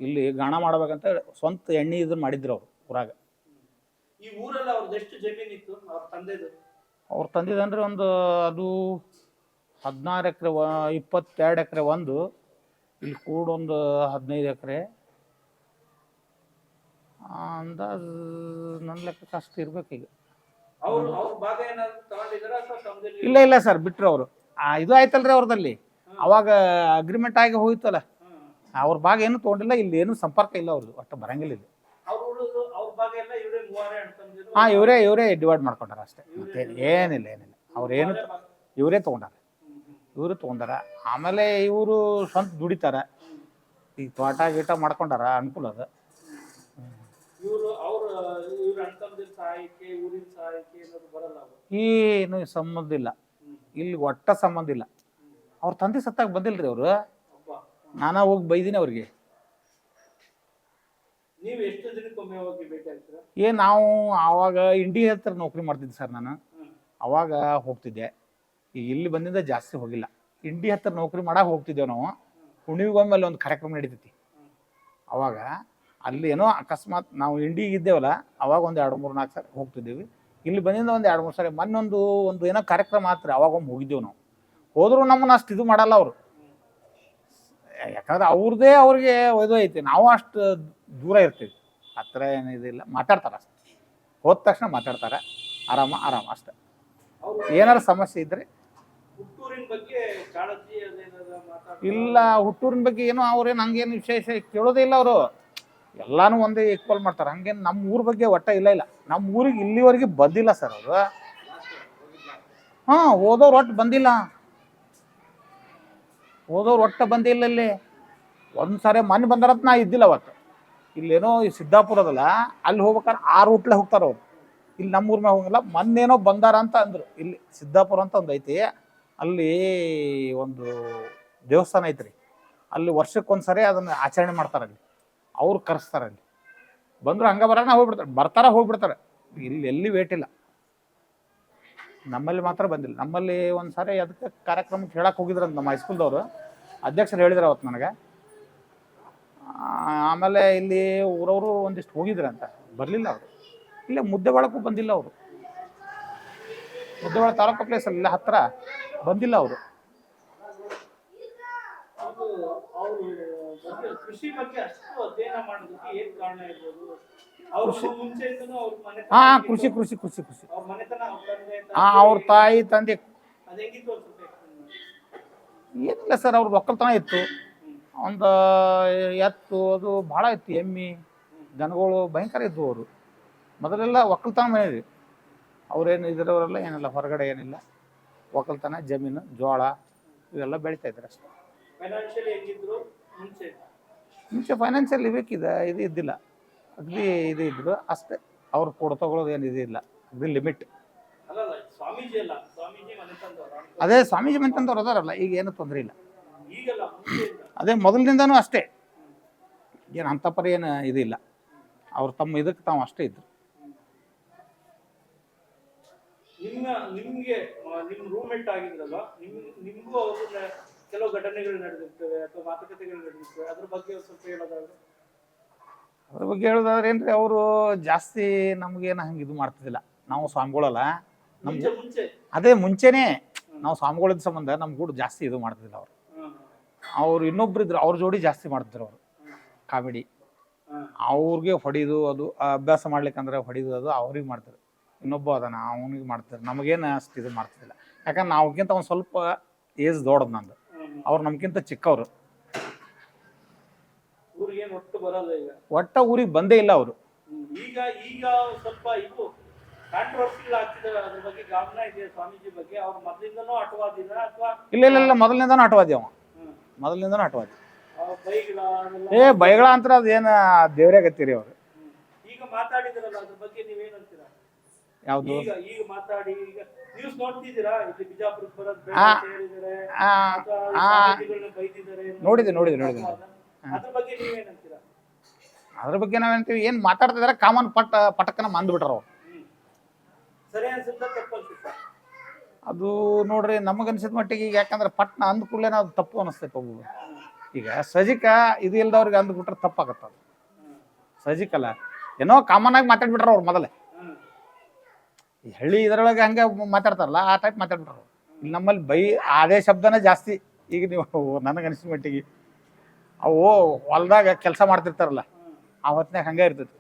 ಇಲ್ಲಿ ಗಾಣ ಮಾಡ್ಬೇಕಂತ ಸ್ವಂತ ಎಣ್ಣೆ ಇದನ್ನ ಮಾಡಿದ್ರು ಅವರು ಊರಾಗ. ಈ ಊರಲ್ಲಿ ಅವ್ರದ್ದು ಎಷ್ಟು ಜಮೀನು ಇತ್ತು ಅವ್ರ ತಂದೆದು? ಅವ್ರು ತಂದಿದಂದ್ರೆ ಒಂದು ಅದು 16 ಎಕರೆ, 22 ಎಕರೆ ಒಂದು, ಇಲ್ಲಿ ಕೂಡ ಒಂದು 15 ಎಕರೆ ಅಂದಾಜು ನನ್ನ ಲೆಕ್ಕಕ್ಕೆ ಅಷ್ಟು ಇರ್ಬೇಕು ಈಗ. ಅವ್ರ ಭಾಗ ಏನಾದ್ರು ತಗೊಂಡಿದಾರ ಅಥವಾ ತಮ್ಮದಲ್ಲಿ? ಇಲ್ಲ ಇಲ್ಲ ಸರ್, ಬಿಟ್ರು ಅವರು. ಇದು ಆಯ್ತಲ್ರಿ ಅವ್ರದಲ್ಲಿ, ಅವಾಗ ಅಗ್ರಿಮೆಂಟ್ ಆಗಿ ಹೋಯ್ತಲ್ಲ, ಅವ್ರ ಭಾಗ ಏನು ತೊಗೊಂಡಿಲ್ಲ. ಇಲ್ಲಿ ಏನು ಸಂಪರ್ಕ ಇಲ್ಲ ಅವ್ರದ್ದು, ಒಟ್ಟು ಬರಂಗಿಲ್ಲ ಇಲ್ಲಿ. ಅವ್ರ ಭಾಗ ಎಲ್ಲ ಇವರೇ ಮೂವರೇ ಅಣ್ಣ ತಮ್ಮಂದಿರು? ಹಾಂ, ಇವರೇ ಡಿವೈಡ್ ಮಾಡ್ಕೊಂಡಾರ ಅಷ್ಟೇ, ಮತ್ತೆ ಏನಿಲ್ಲ. ಅವ್ರೇನು ಇವರೇ ತೊಗೊಂಡಾರ, ಇವರು ತೊಗೊಂಡಾರ. ಆಮೇಲೆ ಇವರು ಸ್ವಂತ ದುಡಿತಾರ, ಈ ತೋಟ ಗೀಟ ಮಾಡ್ಕೊಂಡಾರ, ಅನುಕೂಲ ಅದ. ಇವ್ರ ಅಣ್ಣ ತಮ್ಮಂದಿರ ಸಹಾಯಕ್ಕೆ ಊರಿನ ಸಹಾಯಕ್ಕೆ ಏನಾದ್ರು ಬರಲ್ಲ? ಏನು ಸಂಬಂಧ ಇಲ್ಲ ಇಲ್ಲಿ, ಒಟ್ಟ ಸಂಬಂಧ ಇಲ್ಲ. ಅವ್ರ ತಂದೆ ಸತ್ತಾಗ ಬಂದಿಲ್ರಿ ಅವರು, ನಾನಾ ಹೋಗಿ ಬೈದೀನಿ ಅವ್ರಿಗೆ. ನೀವು ಎಷ್ಟು ದಿನಕ್ಕೊಮ್ಮೆ ಹೋಗಿ ಭೇಟಿ ಆಗ್ತೀರಾ? ನಾವು ಆವಾಗ ಇಂಡಿಯಾ ಹತ್ರ ನೌಕರಿ ಮಾಡ್ತಿದ್ದೆ ಸರ್ ನಾನು, ಅವಾಗ ಹೋಗ್ತಿದ್ದೆ. ಈಗ ಇಲ್ಲಿ ಬಂದಿಂದ ಜಾಸ್ತಿ ಹೋಗಿಲ್ಲ. ಇಂಡಿ ಹತ್ರ ನೌಕರಿ ಮಾಡಕ್ಕೆ ಹೋಗ್ತಿದ್ದೇವೆ ನಾವು. ಹುಣ್ಣಿಮೆಗೊಮ್ಮೆ ಅಲ್ಲಿ ಒಂದು ಕಾರ್ಯಕ್ರಮ ನಡೀತೈತಿ, ಅವಾಗ ಅಲ್ಲಿ ಏನೋ ಅಕಸ್ಮಾತ್ ನಾವು ಇಂಡಿಗೆ ಇದ್ದೇವಲ್ಲ, ಅವಾಗ ಒಂದು 2-3-4 ಸಾರಿ ಹೋಗ್ತಿದ್ದೀವಿ. ಇಲ್ಲಿ ಬಂದಿಂದ ಒಂದು 2-3 ಸಾರಿ. ಮೊನ್ನೊಂದು ಏನೋ ಕಾರ್ಯಕ್ರಮ ಆತ್ರಿ, ಅವಾಗೊಮ್ಮೆ ಹೋಗಿದ್ದೇವೆ ನಾವು. ಹೋದರೂ ನಮ್ಮನ್ನು ಅಷ್ಟು ಇದು ಮಾಡಲ್ಲ ಅವರು, ಯಾಕಂದ್ರೆ ಅವ್ರದ್ದೇ ಅವ್ರಿಗೆ ಇದು ಐತಿ. ನಾವು ಅಷ್ಟು ದೂರ ಇರ್ತೀವಿ, ಹತ್ರ ಏನಿದಿಲ್ಲ. ಮಾತಾಡ್ತಾರೆ ಅಷ್ಟೆ, ಹೋದ ತಕ್ಷಣ ಮಾತಾಡ್ತಾರೆ, ಆರಾಮ ಅಷ್ಟೆ. ಏನಾರು ಸಮಸ್ಯೆ ಇದ್ದರೆ ಹುಟ್ಟೂರಿನ ಬಗ್ಗೆ ಕಾಳಜಿ ಅದೇನಾದ್ರು ಮಾತಾಡ್ತಾರೆ? ಇಲ್ಲ, ಹುಟ್ಟೂರಿನ ಬಗ್ಗೆ ಏನೋ ಅವ್ರೇನು ಹಂಗೇನು ವಿಶೇಷ ಕೇಳೋದೇ ಇಲ್ಲ ಅವರು. ಎಲ್ಲಾನು ಒಂದೇ ಈಕ್ವಲ್ ಮಾಡ್ತಾರೆ. ಹಂಗೇನು ನಮ್ಮ ಊರ ಬಗ್ಗೆ ಒಟ್ಟ ಇಲ್ಲ. ನಮ್ಮ ಊರಿಗೆ ಇಲ್ಲಿವರೆಗೆ ಬಂದಿಲ್ಲ ಸರ್ ಅವರು. ಹಾಂ, ಹೋದವ್ರು ಒಟ್ಟು ಬಂದಿಲ್ಲ, ಇಲ್ಲಿ. ಒಂದು ಸಾರಿ ಮನೆ ಬಂದಾರಂತ ನಾ ಇದ್ದಿಲ್ಲ ಅವತ್ತು. ಇಲ್ಲೇನೋ ಈ ಸಿದ್ದಾಪುರದಲ್ಲ, ಅಲ್ಲಿ ಹೋಗ್ಬೇಕಾದ್ರೆ 6 ರೂಟ್ಲೆ ಹೋಗ್ತಾರೆ ಅವ್ರು. ಇಲ್ಲಿ ನಮ್ಮ ಊರ ಮ್ಯಾಗ ಹೋಗಂಗಿಲ್ಲ. ಮೊನ್ನೇನೋ ಬಂದಾರ ಅಂತ ಅಂದರು. ಇಲ್ಲಿ ಸಿದ್ದಾಪುರ ಅಂತ ಒಂದು ಐತಿ, ಅಲ್ಲಿ ಒಂದು ದೇವಸ್ಥಾನ ಐತ್ರಿ. ಅಲ್ಲಿ ವರ್ಷಕ್ಕೊಂದ್ಸರಿ ಅದನ್ನು ಆಚರಣೆ ಮಾಡ್ತಾರೆ. ಅಲ್ಲಿ ಅವ್ರು ಕರೆಸ್ತಾರೆ. ಅಲ್ಲಿ ಬಂದರು ಹಂಗೆ ಬರೋಣ ಹೋಗ್ಬಿಡ್ತಾರೆ. ಇಲ್ಲಿ ಎಲ್ಲಿ ವೇಟ್ ಇಲ್ಲ. ನಮ್ಮಲ್ಲಿ ಮಾತ್ರ ಬಂದಿಲ್ಲ. ನಮ್ಮಲ್ಲಿ ಒಂದು ಸಾರಿ ಅದಕ್ಕೆ ಕಾರ್ಯಕ್ರಮಕ್ಕೆ ಹೇಳಕ್ಕೆ ಹೋಗಿದ್ರಂತ ನಮ್ಮ ಹೈಸ್ಕೂಲ್ದವರು, ಅಧ್ಯಕ್ಷರು ಹೇಳಿದ್ರು ಅವತ್ತು ನನಗೆ. ಆಮೇಲೆ ಇಲ್ಲಿ ಊರವರು ಒಂದಿಷ್ಟು ಹೋಗಿದ್ರಂತ, ಬರಲಿಲ್ಲ ಅವರು. ಇಲ್ಲೇ ಮುದ್ದೆಬಾಳಕ್ಕೂ ಬಂದಿಲ್ಲ ಅವರು. ಮುದ್ದೆಬಾಳ ತಾಲೂಕು ಪ್ಲೇಸಲ್ಲಿ ಇಲ್ಲ ಹತ್ರ ಬಂದಿಲ್ಲ ಅವರು. ಕೃಷಿ ಬಗ್ಗೆ ಅಷ್ಟು ಅಧ್ಯಯನ ಮಾಡೋದಕ್ಕೆ ಏನ್ ಕಾರಣ ಇರ್ಬೋದು? ಮುಂಚೆಯಿಂದನೂ ಅವ್ರ ಮನೆ ಹಾಂ, ಕೃಷಿ. ಅವ್ರ ಮನೆತನ ಅವ್ರ ತಾಯಿ ತಂದೆ ಅದ್ ಹೆಂಗಿತ್ತು ಅಂತ ಏನಿಲ್ಲ ಸರ್, ಅವ್ರ ಒಕ್ಕಲ್ತನ ಇತ್ತು. ಒಂದು ಎತ್ತು ಅದು ಭಾಳ ಇತ್ತು, ಎಮ್ಮೆ ದನಗಳು ಭಯಂಕರ ಇದ್ವು. ಅವರು ಮೊದಲೆಲ್ಲ ಒಕ್ಕಲ್ತನ ಮನೆ. ಅವ್ರೇನು ಇದ್ರವರೆಲ್ಲ ಏನಿಲ್ಲ, ಹೊರಗಡೆ ಏನಿಲ್ಲ. ಒಕ್ಕಲ್ತನ, ಜಮೀನು, ಜೋಳ ಇವೆಲ್ಲ ಬೆಳೀತಾ ಇದ್ರು ಅಷ್ಟೇ. ಫೈನಾನ್ಷಿಯಲಿ ಹೆಂಗಿದ್ರು ಮುಂಚೆ ಫೈನಾನ್ಷಿಯಲ್ ಇದು ಇದ್ದಿಲ್ಲ, ಅಗ್ದಿ ಇದು ಇದ್ರು ಅಷ್ಟೇ. ಅವ್ರು ತಗೊಳ್ಳೋದು ಏನು ಇದಿಲ್ಲ, ಅಗ್ದಿ ಲಿಮಿಟ್. ಸ್ವಾಮೀಜಿ ಅಲ್ಲ, ಸ್ವಾಮೀಜಿ ಮನೆತನದವರು. ಅದೇ ಸ್ವಾಮೀಜಿ ಮನೆತನದವ್ರು ಅದಾರಲ್ಲ, ಈಗ ಏನು ತೊಂದರೆ ಇಲ್ಲ. ಈಗಲ್ಲ, ಅದೇ ಮೊದಲಿನಿಂದನೂ ಅಷ್ಟೇ, ಏನು ಅಂಥ ಪರಿ ಏನು ಇದಿಲ್ಲ. ಅವ್ರು ತಮ್ಮ ಇದಕ್ಕೆ ತಾವು ಅಷ್ಟೇ ಇದ್ರು. ನಿಮ್ಗೆ ನಿಮ್ ರೂಮ್ಮೇಟ್ ಆಗಿದ್ರಲ್ಲ, ನಿಮ್ಗೂ ಅವ್ರ ಕೆಲವು ಘಟನೆಗಳು ನಡೆದಿರ್ತವೆ ಅಥವಾ ಮಾತುಕತೆಗಳು ನಡೆದಿರ್ತವೆ, ಅದ್ರ ಬಗ್ಗೆ ಸ್ವಲ್ಪ ಹೇಳೋದಾದ್ರೆ? ಅದ್ರ ಬಗ್ಗೆ ಹೇಳೋದಾದ್ರೆ ಏನ್ರಿ, ಅವರು ಜಾಸ್ತಿ ನಮ್ಗೇನು ಹಂಗೆ ಇದು ಮಾಡ್ತಿದ್ದಿಲ್ಲ. ನಾವು ಸ್ವಾಮಿಗಳಲ್ಲ, ಮುಂಚೆ ಅದೇ ಮುಂಚೆನೇ ನಾವು ಸ್ವಾಮಿಗಳಿದ್ದ ಸಂಬಂಧ ನಮ್ಮ ಕೂಡ ಜಾಸ್ತಿ ಇದು ಮಾಡ್ತಿದ್ದಿಲ್ಲ. ಅವ್ರು ಇನ್ನೊಬ್ರು ಇದ್ರು, ಅವ್ರ ಜೋಡಿ ಜಾಸ್ತಿ ಮಾಡ್ತಿದ್ರು ಅವರು ಕಾಮಿಡಿ. ಅವ್ರಿಗೆ ಹೊಡಿದು ಅದು ಅಭ್ಯಾಸ ಮಾಡ್ಲಿಕ್ಕಂದ್ರೆ ಹೊಡಿದು ಅದು ಅವ್ರಿಗೆ ಮಾಡ್ತಾರೆ. ಇನ್ನೊಬ್ಬ ಅದನ್ನ ಅವನಿಗೆ ಮಾಡ್ತಾರೆ. ನಮಗೇನು ಅಷ್ಟು ಇದು ಮಾಡ್ತಿದ್ದಿಲ್ಲ, ಯಾಕಂದ್ರೆ ನಾವ್ಕಿಂತ ಒಂದು ಸ್ವಲ್ಪ ಏಜ್ ದೊಡ್ಡದು ನಂದು, ಅವ್ರು ನಮ್ಗಿಂತ ಚಿಕ್ಕವರು. ಒಟ್ಟ ಊರಿಗೆ ಬಂದೇ ಇಲ್ಲ ಅವರು. ಈಗ ಸ್ವಲ್ಪ ಇದು ಕಾಂಟ್ರವರ್ಸಿಯಲ್ ಆಗ್ತಿದೆ, ಅದ್ರ ಬಗ್ಗೆ ಗಮನ ಇದೆ ಸ್ವಾಮೀಜಿ ಬಗ್ಗೆ. ಅವ್ರು ಮೊದಲಿಂದನೂ ಅಟವಾದಿನ ಅಥವಾ? ಇಲ್ಲ, ಮೊದಲಿಂದನೂ ಅಟವಾದಿ ಅವ, ಮೊದಲಿಂದನೂ ಅಟವಾದಿ. ಬೈಗಳ ಅಂತ ಅದೇನು ದೇವ್ರೇ ಗತ್ತೀರಿ ಅವರು. ಈಗ ಮಾತಾಡಿದ್ರಲ್ಲ, ಅದ್ರ ಬಗ್ಗೆ ನೀವೇನಂತೀರಾ? ಯಾವ್ದು? ಈಗ ಮಾತಾಡಿ, ಈಗ ನ್ಯೂಸ್ ನೋಡ್ತಿದ್ದೀರಾ? ಇಲ್ಲಿ ಬಿಜಾಪುರಕ್ಕೆ ಬರೋದು ಬೈದಿದ್ದಾರೆ, ನೋಡಿದೆ. ಅದ್ರ ಬಗ್ಗೆ ನೀವೇನಂತೀರಾ? ಅದ್ರ ಬಗ್ಗೆ ನಾವೇನಂತೀವಿ, ಏನು ಮಾತಾಡ್ತಿದಾರೆ ಕಾಮನ್ ಪಟಕ್ಕನ ಮಂದ್ಬಿಟ್ರ ಅವ್ರು. ಸರಿ ಅನ್ಸುತ್ತಾ ತಪ್ಪು ಅನ್ಸುತ್ತಾ? ಅದು ನೋಡ್ರಿ, ನಮಗನ್ಸಿದ ಮಟ್ಟಿಗೆ ಈಗ ಯಾಕಂದ್ರೆ ಪಟ್ನ ಅಂದ ಕೂಡಲೇ ನಾವು ತಪ್ಪು ಅನಿಸ್ತೈತೆ. ಒಬ್ಬ ಈಗ ಸಜಿಕ ಇದು ಇಲ್ದವ್ರಿಗೆ ಅಂದ್ಬಿಟ್ರೆ ತಪ್ಪಾಗತ್ತ. ಅದು ಸಜಿಕಲ್ಲ, ಏನೋ ಕಾಮನ್ ಆಗಿ ಮಾತಾಡ್ಬಿಟ್ರ ಅವ್ರು ಮೊದಲೇ. ಈ ಹಳ್ಳಿ ಇದರೊಳಗೆ ಹಂಗೆ ಮಾತಾಡ್ತಾರಲ್ಲ, ಆ ಟೈಪ್ ಮಾತಾಡ್ಬಿಟ್ರು. ಇಲ್ಲಿ ನಮ್ಮಲ್ಲಿ ಅದೇ ಶಬ್ದನೇ ಜಾಸ್ತಿ. ಈಗ ನೀವು ನನಗನ್ಸಿದ ಮಟ್ಟಿಗೆ ಅವು ಹೊಲ್ದಾಗ ಕೆಲಸ ಮಾಡ್ತಿರ್ತಾರಲ್ಲ, ಆ ಹೊತ್ನಾಗ ಹಂಗೆ ಇರ್ತೈತಿ.